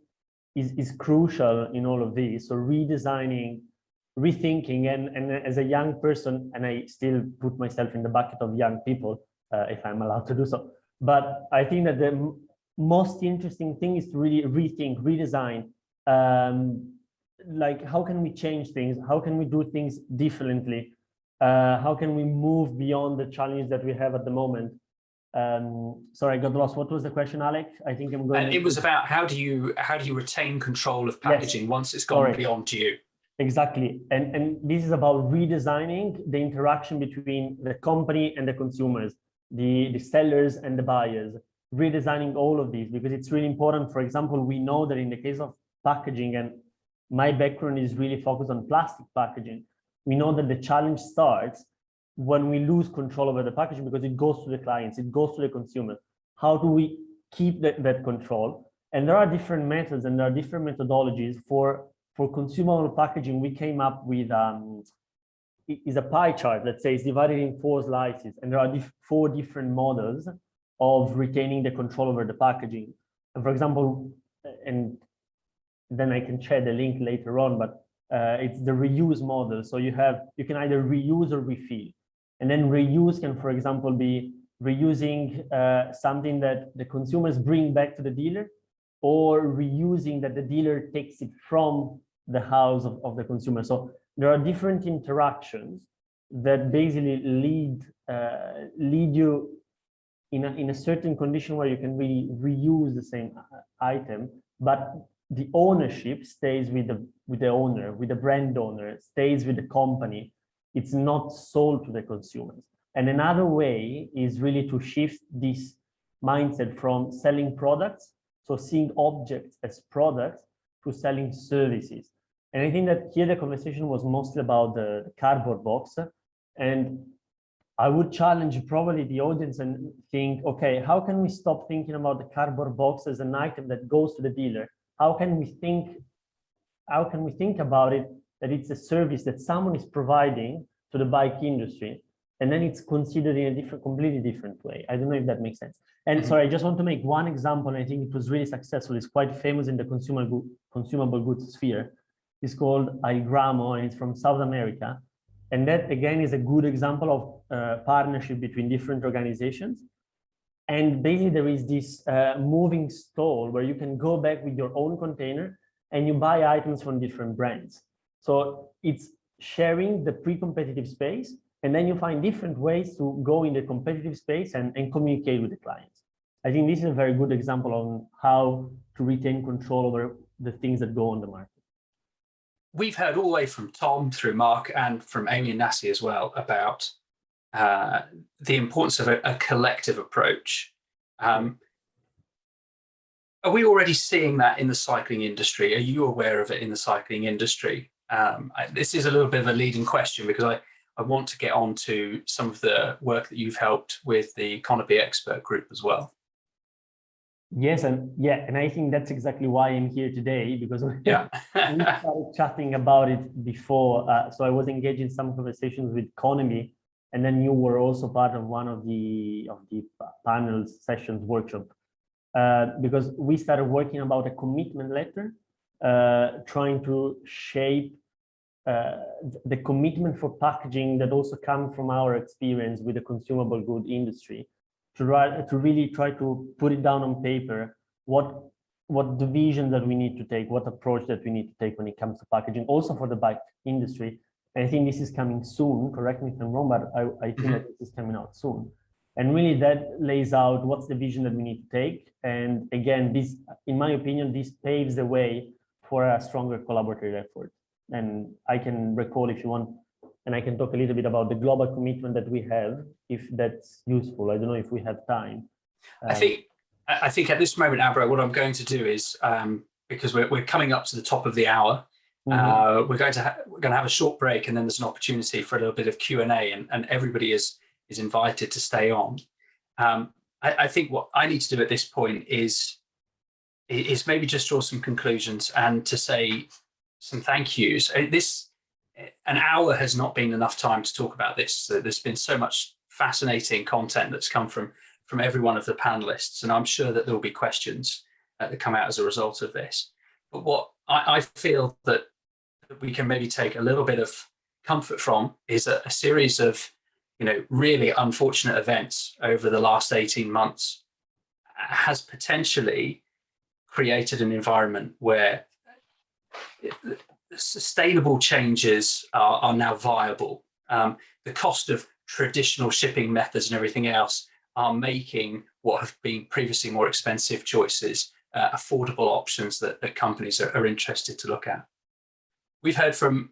is crucial in all of this. So redesigning, rethinking, and as a young person, and I still put myself in the bucket of young people, if I'm allowed to do so. But I think that the most interesting thing is to really rethink, redesign, like how can we change things? How can we do things differently? How can we move beyond the challenge that we have at the moment? Sorry, I got lost. What was the question, Alec? I think I'm going. It was about how do you retain control of packaging once it's gone beyond you? Exactly, and this is about redesigning the interaction between the company and the consumers, the sellers and the buyers, redesigning all of these, because it's really important. For example, we know that in the case of packaging, and my background is really focused on plastic packaging, we know that the challenge starts when we lose control over the packaging, because it goes to the clients, it goes to the consumer. How do we keep that control? And there are different methods and there are different methodologies for consumable packaging. We came up with is a pie chart. Let's say it's divided in 4 slices, and there are 4 different models of retaining the control over the packaging. And for example, and then I can share the link later on, but it's the reuse model. So you can either reuse or refill. And then reuse can, for example, be reusing something that the consumers bring back to the dealer, or reusing that the dealer takes it from the house of the consumer. So there are different interactions that basically lead you in a certain condition where you can really reuse the same item, but the ownership stays with the owner, with the brand owner, stays with the company. It's not sold to the consumers. And another way is really to shift this mindset from selling products, so seeing objects as products, to selling services. And I think that here the conversation was mostly about the cardboard box. And I would challenge probably the audience and think, okay, how can we stop thinking about the cardboard box as an item that goes to the dealer? How can we think about it that it's a service that someone is providing to the bike industry, and then it's considered in a completely different way? I don't know if that makes sense. And sorry, I just want to make one example, and I think it was really successful. It's quite famous in the consumable goods sphere. It's called iGramo, and it's from South America. And that, again, is a good example of partnership between different organizations. And basically, there is this moving stall where you can go back with your own container and you buy items from different brands. So it's sharing the pre-competitive space, and then you find different ways to go in the competitive space and communicate with the clients. I think this is a very good example on how to retain control over the things that go on the market. We've heard all the way from Tom through Mark and from Amy and Nassi as well about the importance of a collective approach. Are we already seeing that in the cycling industry? Are you aware of it in the cycling industry? This is a little bit of a leading question because I want to get on to some of the work that you've helped with the Economy Expert Group as well. Yes, and I think that's exactly why I'm here today, because we started chatting about it before. So I was engaged in some conversations with Economy, and then you were also part of one of the panels, sessions, workshop, because we started working about a commitment letter, trying to shape the commitment for packaging that also comes from our experience with the consumable good industry, to really try to put it down on paper, what division that we need to take, what approach that we need to take when it comes to packaging, also for the bike industry. And I think this is coming soon, correct me if I'm wrong, but I think that this is coming out soon. And really that lays out what's the vision that we need to take. And again, this, in my opinion, this paves the way for a stronger collaborative effort. And I can recall, if you want, and I can talk a little bit about the global commitment that we have, if that's useful. I don't know if we have time. I think at this moment, Abra, what I'm going to do is, because we're coming up to the top of the hour, we're going to have a short break, and then there's an opportunity for a little bit of Q&A, and everybody is invited to stay on. I think what I need to do at this point is maybe just draw some conclusions and to say some thank yous. An hour has not been enough time to talk about this. There's been so much fascinating content that's come from every one of the panelists, and I'm sure that there will be questions that come out as a result of this. But what I feel that we can maybe take a little bit of comfort from is a series of, really unfortunate events over the last 18 months has potentially created an environment where sustainable changes are now viable. The cost of traditional shipping methods and everything else are making what have been previously more expensive choices affordable options that companies are interested to look at. We've heard from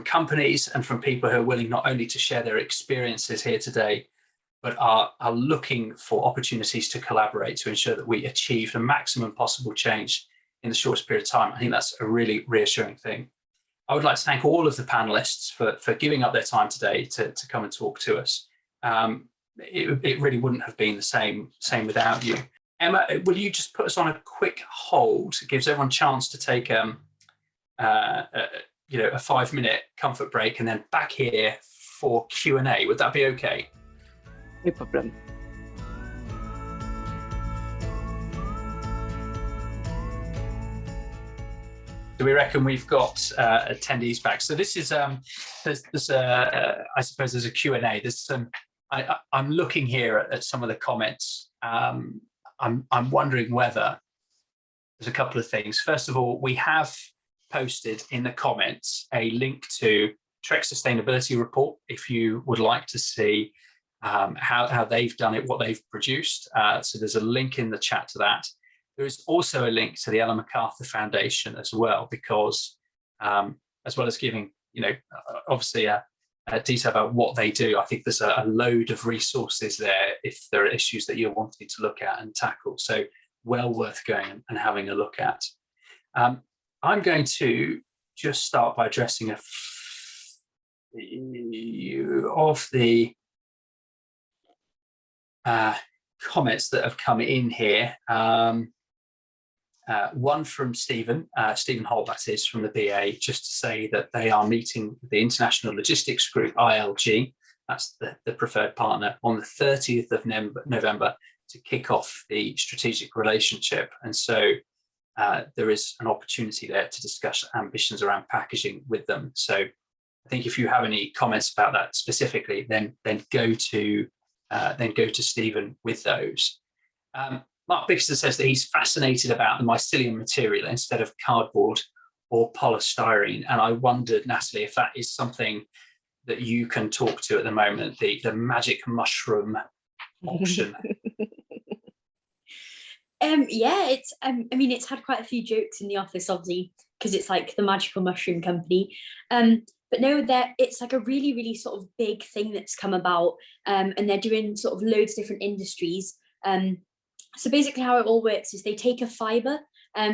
companies and from people who are willing not only to share their experiences here today, but are looking for opportunities to collaborate to ensure that we achieve the maximum possible change in the shortest period of time. I think that's a really reassuring thing. I would like to thank all of the panelists for giving up their time today to come and talk to us. It really wouldn't have been the same without you. Emma, will you just put us on a quick hold? It gives everyone a chance to take a 5-minute comfort break, and then back here for Q&A. Would that be okay? No problem. Do we reckon we've got attendees back? So this is I suppose there's a Q&A. There's some. I'm looking here at some of the comments. I'm wondering whether there's a couple of things. First of all, we have posted in the comments a link to Trek Sustainability Report if you would like to see how they've done it, what they've produced. So there's a link in the chat to that. There is also a link to the Ellen MacArthur Foundation as well, because as well as giving, obviously a detail about what they do, I think there's a load of resources there if there are issues that you're wanting to look at and tackle. So well worth going and having a look at. I'm going to just start by addressing a few of the comments that have come in here. One from Stephen Holt, that is, from the BA, just to say that they are meeting the International Logistics Group, ILG, that's the preferred partner, on the 30th of November to kick off the strategic relationship. And so there is an opportunity there to discuss ambitions around packaging with them. So I think if you have any comments about that specifically, then go to Stephen with those. Mark Bixter says that he's fascinated about the mycelium material instead of cardboard or polystyrene. And I wondered, Natalie, if that is something that you can talk to at the moment, the magic mushroom option. Yeah, it's it's had quite a few jokes in the office, obviously, because it's like the magical mushroom company. But no, it's like a really, really sort of big thing that's come about, and they're doing sort of loads of different industries. So basically how it all works is they take a fiber.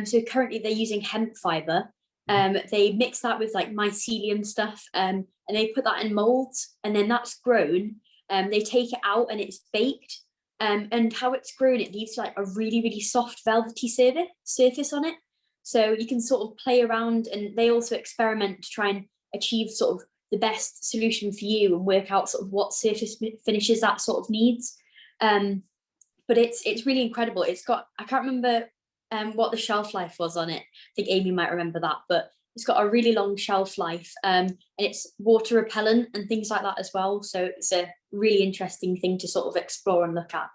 So currently they're using hemp fiber. They mix that with like mycelium stuff, and they put that in molds, and then that's grown. They take it out and it's baked. And how it's grown, it leaves like a really, really soft velvety surface on it. So you can sort of play around, and they also experiment to try and achieve sort of the best solution for you and work out sort of what surface finishes that sort of needs. But it's really incredible. It's got, I can't remember what the shelf life was on it. I think Amy might remember that, but it's got a really long shelf life, and it's water repellent and things like that as well. So it's a really interesting thing to sort of explore and look at.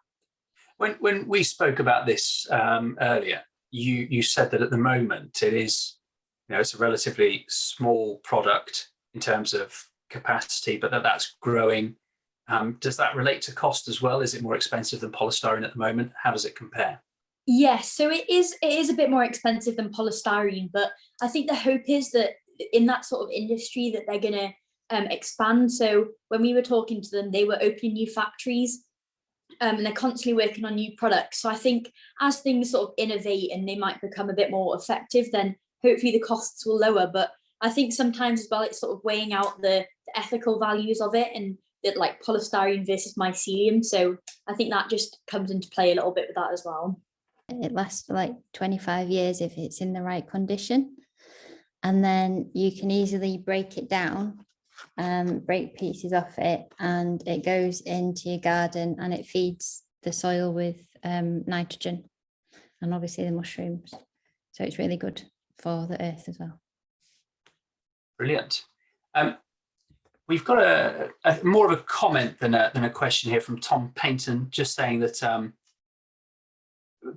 When we spoke about this earlier, you said that at the moment it is, it's a relatively small product in terms of capacity, but that's growing. Does that relate to cost as well? Is it more expensive than polystyrene at the moment? How does it compare? Yes, so it is a bit more expensive than polystyrene, but I think the hope is that in that sort of industry that they're going to expand. So when we were talking to them, they were opening new factories, and they're constantly working on new products. So I think as things sort of innovate and they might become a bit more effective, then hopefully the costs will lower. But I think sometimes as well, it's sort of weighing out the ethical values of it, and that like polystyrene versus mycelium. So I think that just comes into play a little bit with that as well. It lasts for like 25 years if it's in the right condition. And then you can easily break it down, break pieces off it, and it goes into your garden and it feeds the soil with nitrogen and obviously the mushrooms. So it's really good for the earth as well. Brilliant. We've got a more of a comment than a question here from Tom Paynton, just saying that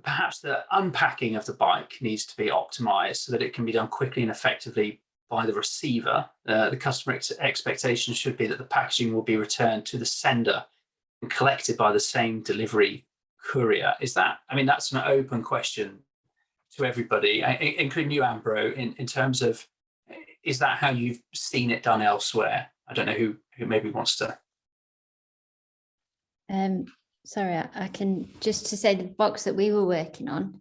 perhaps the unpacking of the bike needs to be optimized so that it can be done quickly and effectively by the receiver. The customer expectation should be that the packaging will be returned to the sender and collected by the same delivery courier. Is that, that's an open question to everybody, including you, Ambro, in terms of, is that how you've seen it done elsewhere? I don't know who maybe wants to. Sorry, I can just to say the box that we were working on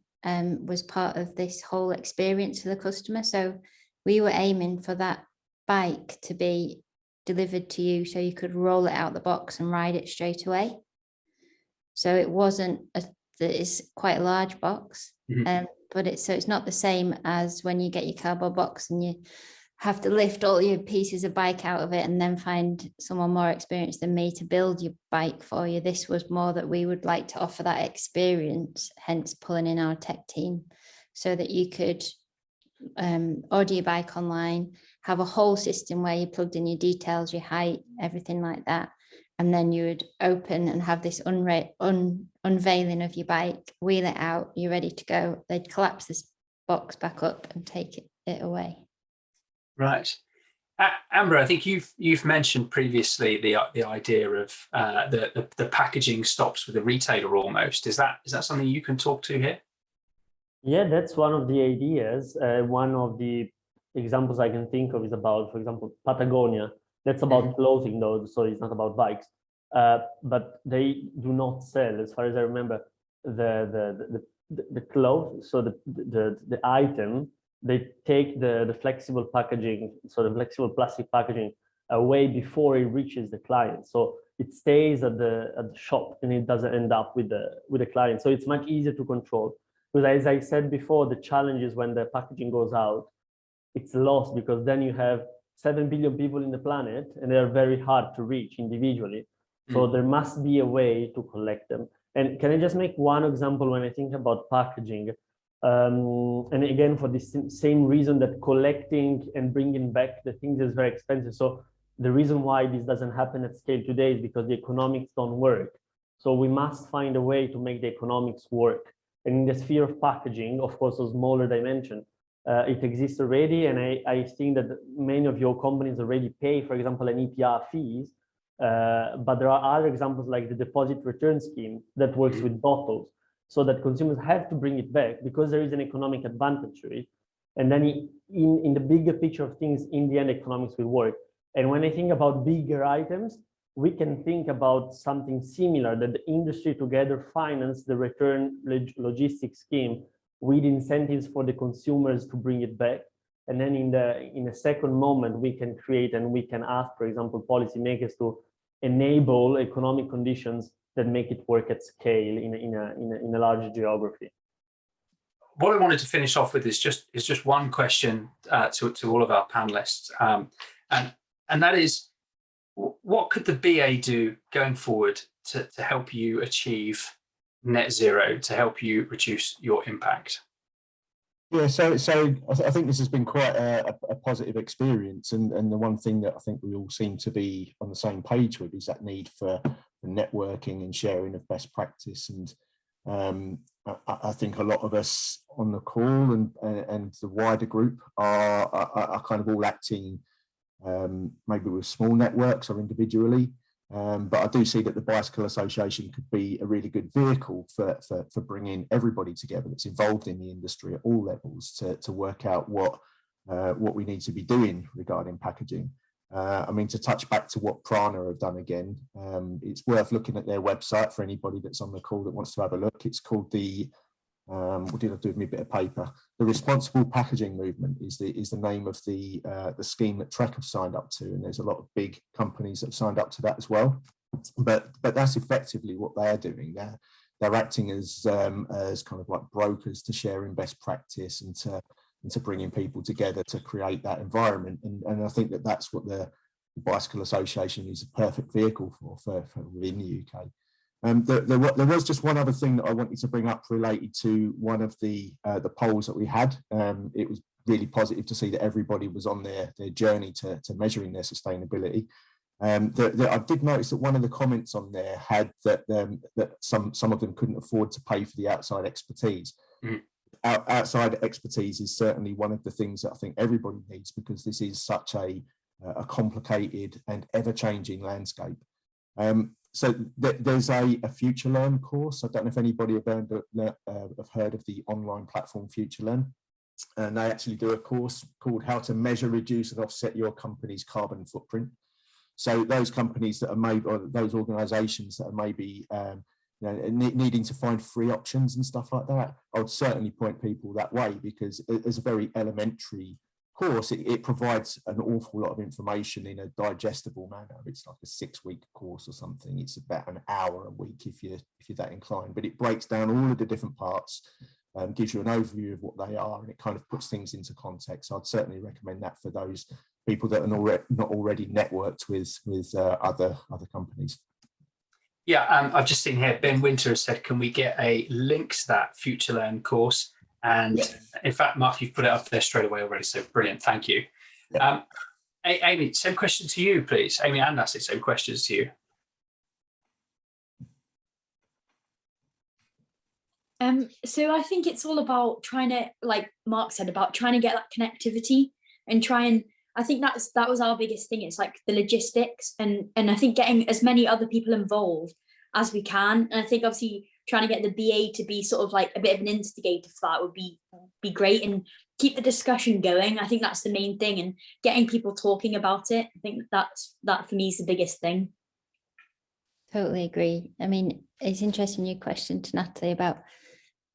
was part of this whole experience for the customer. So we were aiming for that bike to be delivered to you so you could roll it out the box and ride it straight away. So it wasn't it's quite a large box, but it's not the same as when you get your cardboard box and you have to lift all your pieces of bike out of it and then find someone more experienced than me to build your bike for you. This was more that we would like to offer that experience, hence pulling in our tech team, so that you could order your bike online, have a whole system where you plugged in your details, your height, everything like that. And then you would open and have this unveiling of your bike, wheel it out, you're ready to go. They'd collapse this box back up and take it away. Right. Amber, I think you've mentioned previously the idea of the packaging stops with the retailer almost. Is that something you can talk to here? Yeah, that's one of the ideas. One of the examples I can think of is about, for example, Patagonia. That's about clothing though, so it's not about bikes. But they do not sell, as far as I remember, the clothes. So the item, they take the flexible packaging, so the flexible plastic packaging, away before it reaches the client. So it stays at the shop and it doesn't end up with the client. So it's much easier to control. Because as I said before, the challenge is when the packaging goes out, it's lost, because then you have 7 billion people in the planet and they're very hard to reach individually. So there must be a way to collect them. And can I just make one example when I think about packaging? And again, for this same reason that collecting and bringing back the things is very expensive. So the reason why this doesn't happen at scale today is because the economics don't work. So we must find a way to make the economics work. And in the sphere of packaging, of course, a smaller dimension, it exists already. And I think that many of your companies already pay, for example, an EPR fees. But there are other examples like the deposit return scheme that works with bottles, so that consumers have to bring it back because there is an economic advantage to it. And then in the bigger picture of things, in the end, economics will work. And when I think about bigger items, we can think about something similar, that the industry together finance the return logistics scheme with incentives for the consumers to bring it back. And then in a second moment, we can create and we can ask, for example, policymakers to enable economic conditions that make it work at scale in a larger geography. What I wanted to finish off with is just one question to all of our panelists, and that is, what could the BA do going forward to help you achieve net zero, to help you reduce your impact? Yeah, so I think this has been quite a positive experience, and the one thing that I think we all seem to be on the same page with is that need for networking and sharing of best practice. And I think a lot of us on the call and the wider group are kind of all acting maybe with small networks or individually. But I do see that the Bicycle Association could be a really good vehicle for bringing everybody together that's involved in the industry at all levels to work out what we need to be doing regarding packaging. I mean, to touch back to what Prana have done again, it's worth looking at their website for anybody that's on the call that wants to have a look. It's called the what did I do with my bit of paper? The Responsible Packaging Movement is the name of the scheme that Trek have signed up to, and there's a lot of big companies that have signed up to that as well. But that's effectively what they're doing. They're acting as kind of like brokers to sharing best practice and to bringing people together to create that environment. And I think that that's what the Bicycle Association is a perfect vehicle for within the UK. There was just one other thing that I wanted to bring up related to one of the polls that we had. It was really positive to see that everybody was on their journey to measuring their sustainability. I did notice that one of the comments on there had that some of them couldn't afford to pay for the outside expertise. Outside expertise is certainly one of the things that I think everybody needs, because this is such a complicated and ever-changing landscape. So there's a Future Learn course. I don't know if anybody have heard of the online platform Future Learn, and they actually do a course called How to Measure, Reduce and Offset Your Company's Carbon Footprint. So those companies that are maybe, or those organisations that are maybe needing to find free options and stuff like that, I would certainly point people that way, because it's a very elementary course. It provides an awful lot of information in a digestible manner. It's like a 6-week course or something. It's about an hour a week if you're that inclined, but it breaks down all of the different parts, gives you an overview of what they are, and it kind of puts things into context. So I'd certainly recommend that for those people that are not already networked with other companies. Yeah, I've just seen here, Ben Winter has said, can we get a link to that Future Learn course? And in fact, Mark, you've put it up there straight away already. So brilliant. Thank you. Amy, same question to you, please. Amy and Natalie, same questions to you. So I think it's all about trying to, like Mark said, about trying to get that connectivity and I think that was our biggest thing. It's like the logistics and I think getting as many other people involved as we can. And I think obviously trying to get the BA to be sort of like a bit of an instigator for that would be great, and keep the discussion going. I think that's the main thing, and getting people talking about it. I think that for me is the biggest thing. Totally agree. I mean, it's interesting your question to Natalie about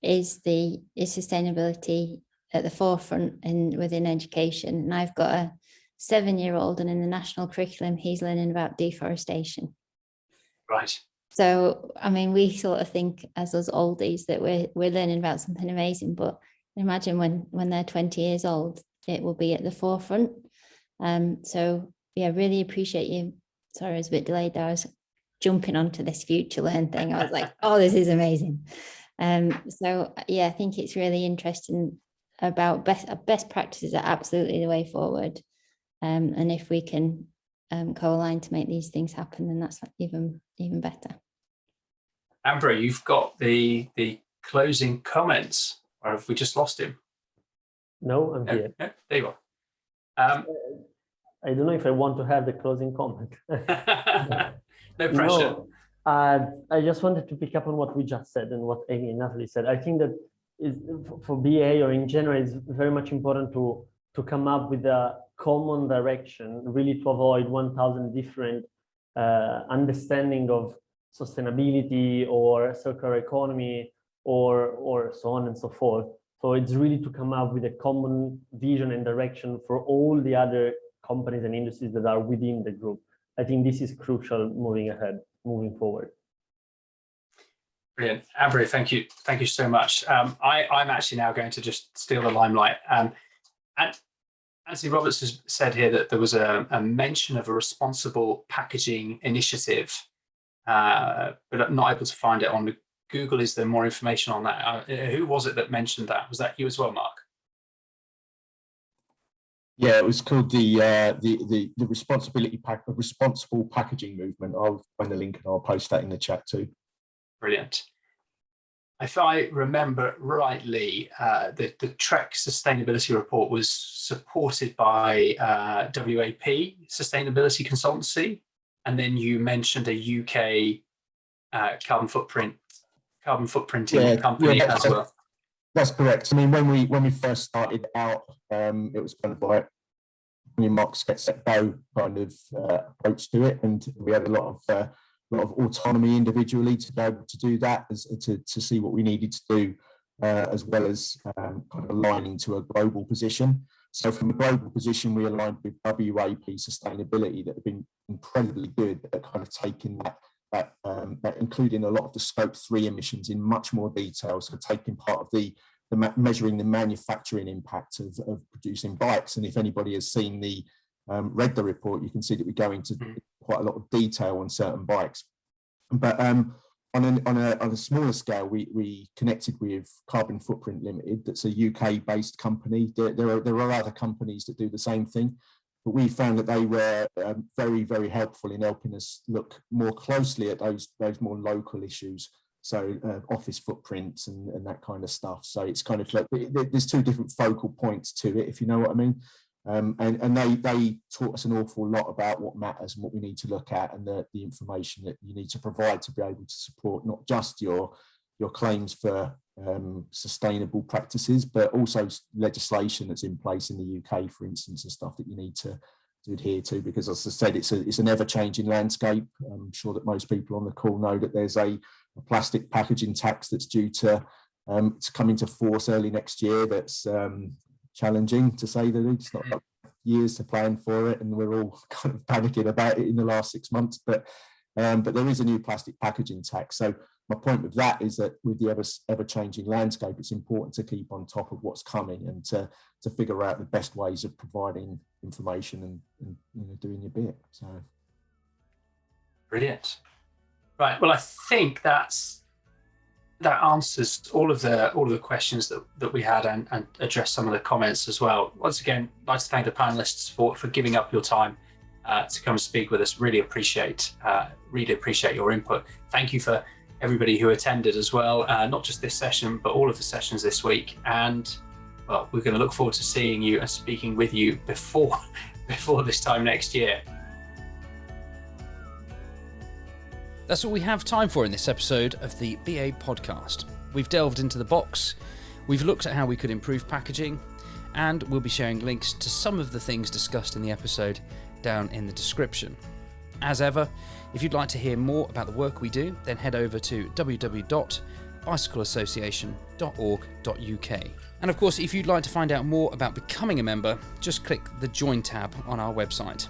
is sustainability at the forefront within education. And I've got a 7-year-old, and in the national curriculum, he's learning about deforestation. Right. So, I mean, we sort of think as us oldies that we're learning about something amazing, but imagine when they're 20 years old, it will be at the forefront. So yeah, really appreciate you. Sorry, I was a bit delayed there. I was jumping onto this future learn thing. I was like, oh, this is amazing. So yeah, I think it's really interesting about best practices are absolutely the way forward. And if we can co-align to make these things happen, then that's even better. Amber, you've got the closing comments, or have we just lost him? No, I'm here. No, there you are. I don't know if I want to have the closing comment. No pressure. No, I just wanted to pick up on what we just said and what Amy and Natalie said. I think that for BA or in general, it's very much important to come up with a common direction, really to avoid 1,000 different understanding of sustainability or circular economy or so on and so forth. So it's really to come up with a common vision and direction for all the other companies and industries that are within the group. I think this is crucial moving forward. Brilliant. Amber, thank you so much. I'm actually now going to just steal the limelight. And Anthony Roberts has said here that there was a mention of a responsible packaging initiative, but I'm not able to find it on Google. Is there more information on that? Who was it that mentioned that? Was that you as well, Mark? Yeah, it was called the responsible packaging movement. I'll find the link and I'll post that in the chat too. Brilliant. If I remember rightly, the Trek sustainability report was supported by WAP Sustainability Consultancy, and then you mentioned a UK carbon footprinting company as well. That's correct. I mean, when we first started out, it was kind of like your Mark's get set go kind of approach to it, and we had a lot of autonomy individually to be able to do that, to see what we needed to do, as well as kind of aligning to a global position. So from a global position, we aligned with WAP Sustainability that have been incredibly good at kind of taking that including a lot of the scope 3 emissions in much more detail. So taking part of the measuring the manufacturing impact of producing bikes. And if anybody has seen read the report, you can see that we go into quite a lot of detail on certain bikes. But on a smaller scale, we connected with Carbon Footprint Limited. That's a UK-based company. There are other companies that do the same thing, but we found that they were very, very helpful in helping us look more closely at those more local issues. So office footprints and that kind of stuff. So it's kind of like there's two different focal points to it, if you know what I mean. And they taught us an awful lot about what matters and what we need to look at, and the information that you need to provide to be able to support not just your claims for sustainable practices, but also legislation that's in place in the UK, for instance, and stuff that you need to adhere to, because as I said, it's an ever-changing landscape. I'm sure that most people on the call know that there's a plastic packaging tax that's due to come into force early next year. That's challenging, to say the least. It's not like years to plan for it, and we're all kind of panicking about it in the last 6 months. But there is a new plastic packaging tax. So my point with that is that with the ever-changing landscape, it's important to keep on top of what's coming and to figure out the best ways of providing information and doing your bit. So brilliant. Right. Well, I think that's That answers all of the questions that we had and address some of the comments as well. Once again, I'd like to thank the panelists for giving up your time to come and speak with us. Really appreciate your input. Thank you for everybody who attended as well, not just this session, but all of the sessions this week. And well, we're going to look forward to seeing you and speaking with you before this time next year. That's all we have time for in this episode of the BA podcast. We've delved into the box, we've looked at how we could improve packaging, and we'll be sharing links to some of the things discussed in the episode down in the description. As ever, if you'd like to hear more about the work we do, then head over to www.bicycleassociation.org.uk. And of course, if you'd like to find out more about becoming a member, just click the Join tab on our website.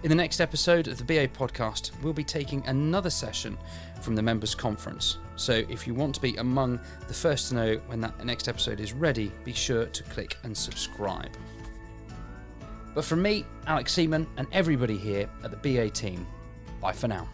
In the next episode of the BA podcast, we'll be taking another session from the members' conference. So if you want to be among the first to know when that next episode is ready, be sure to click and subscribe. But from me, Alex Seaman, and everybody here at the BA team, bye for now.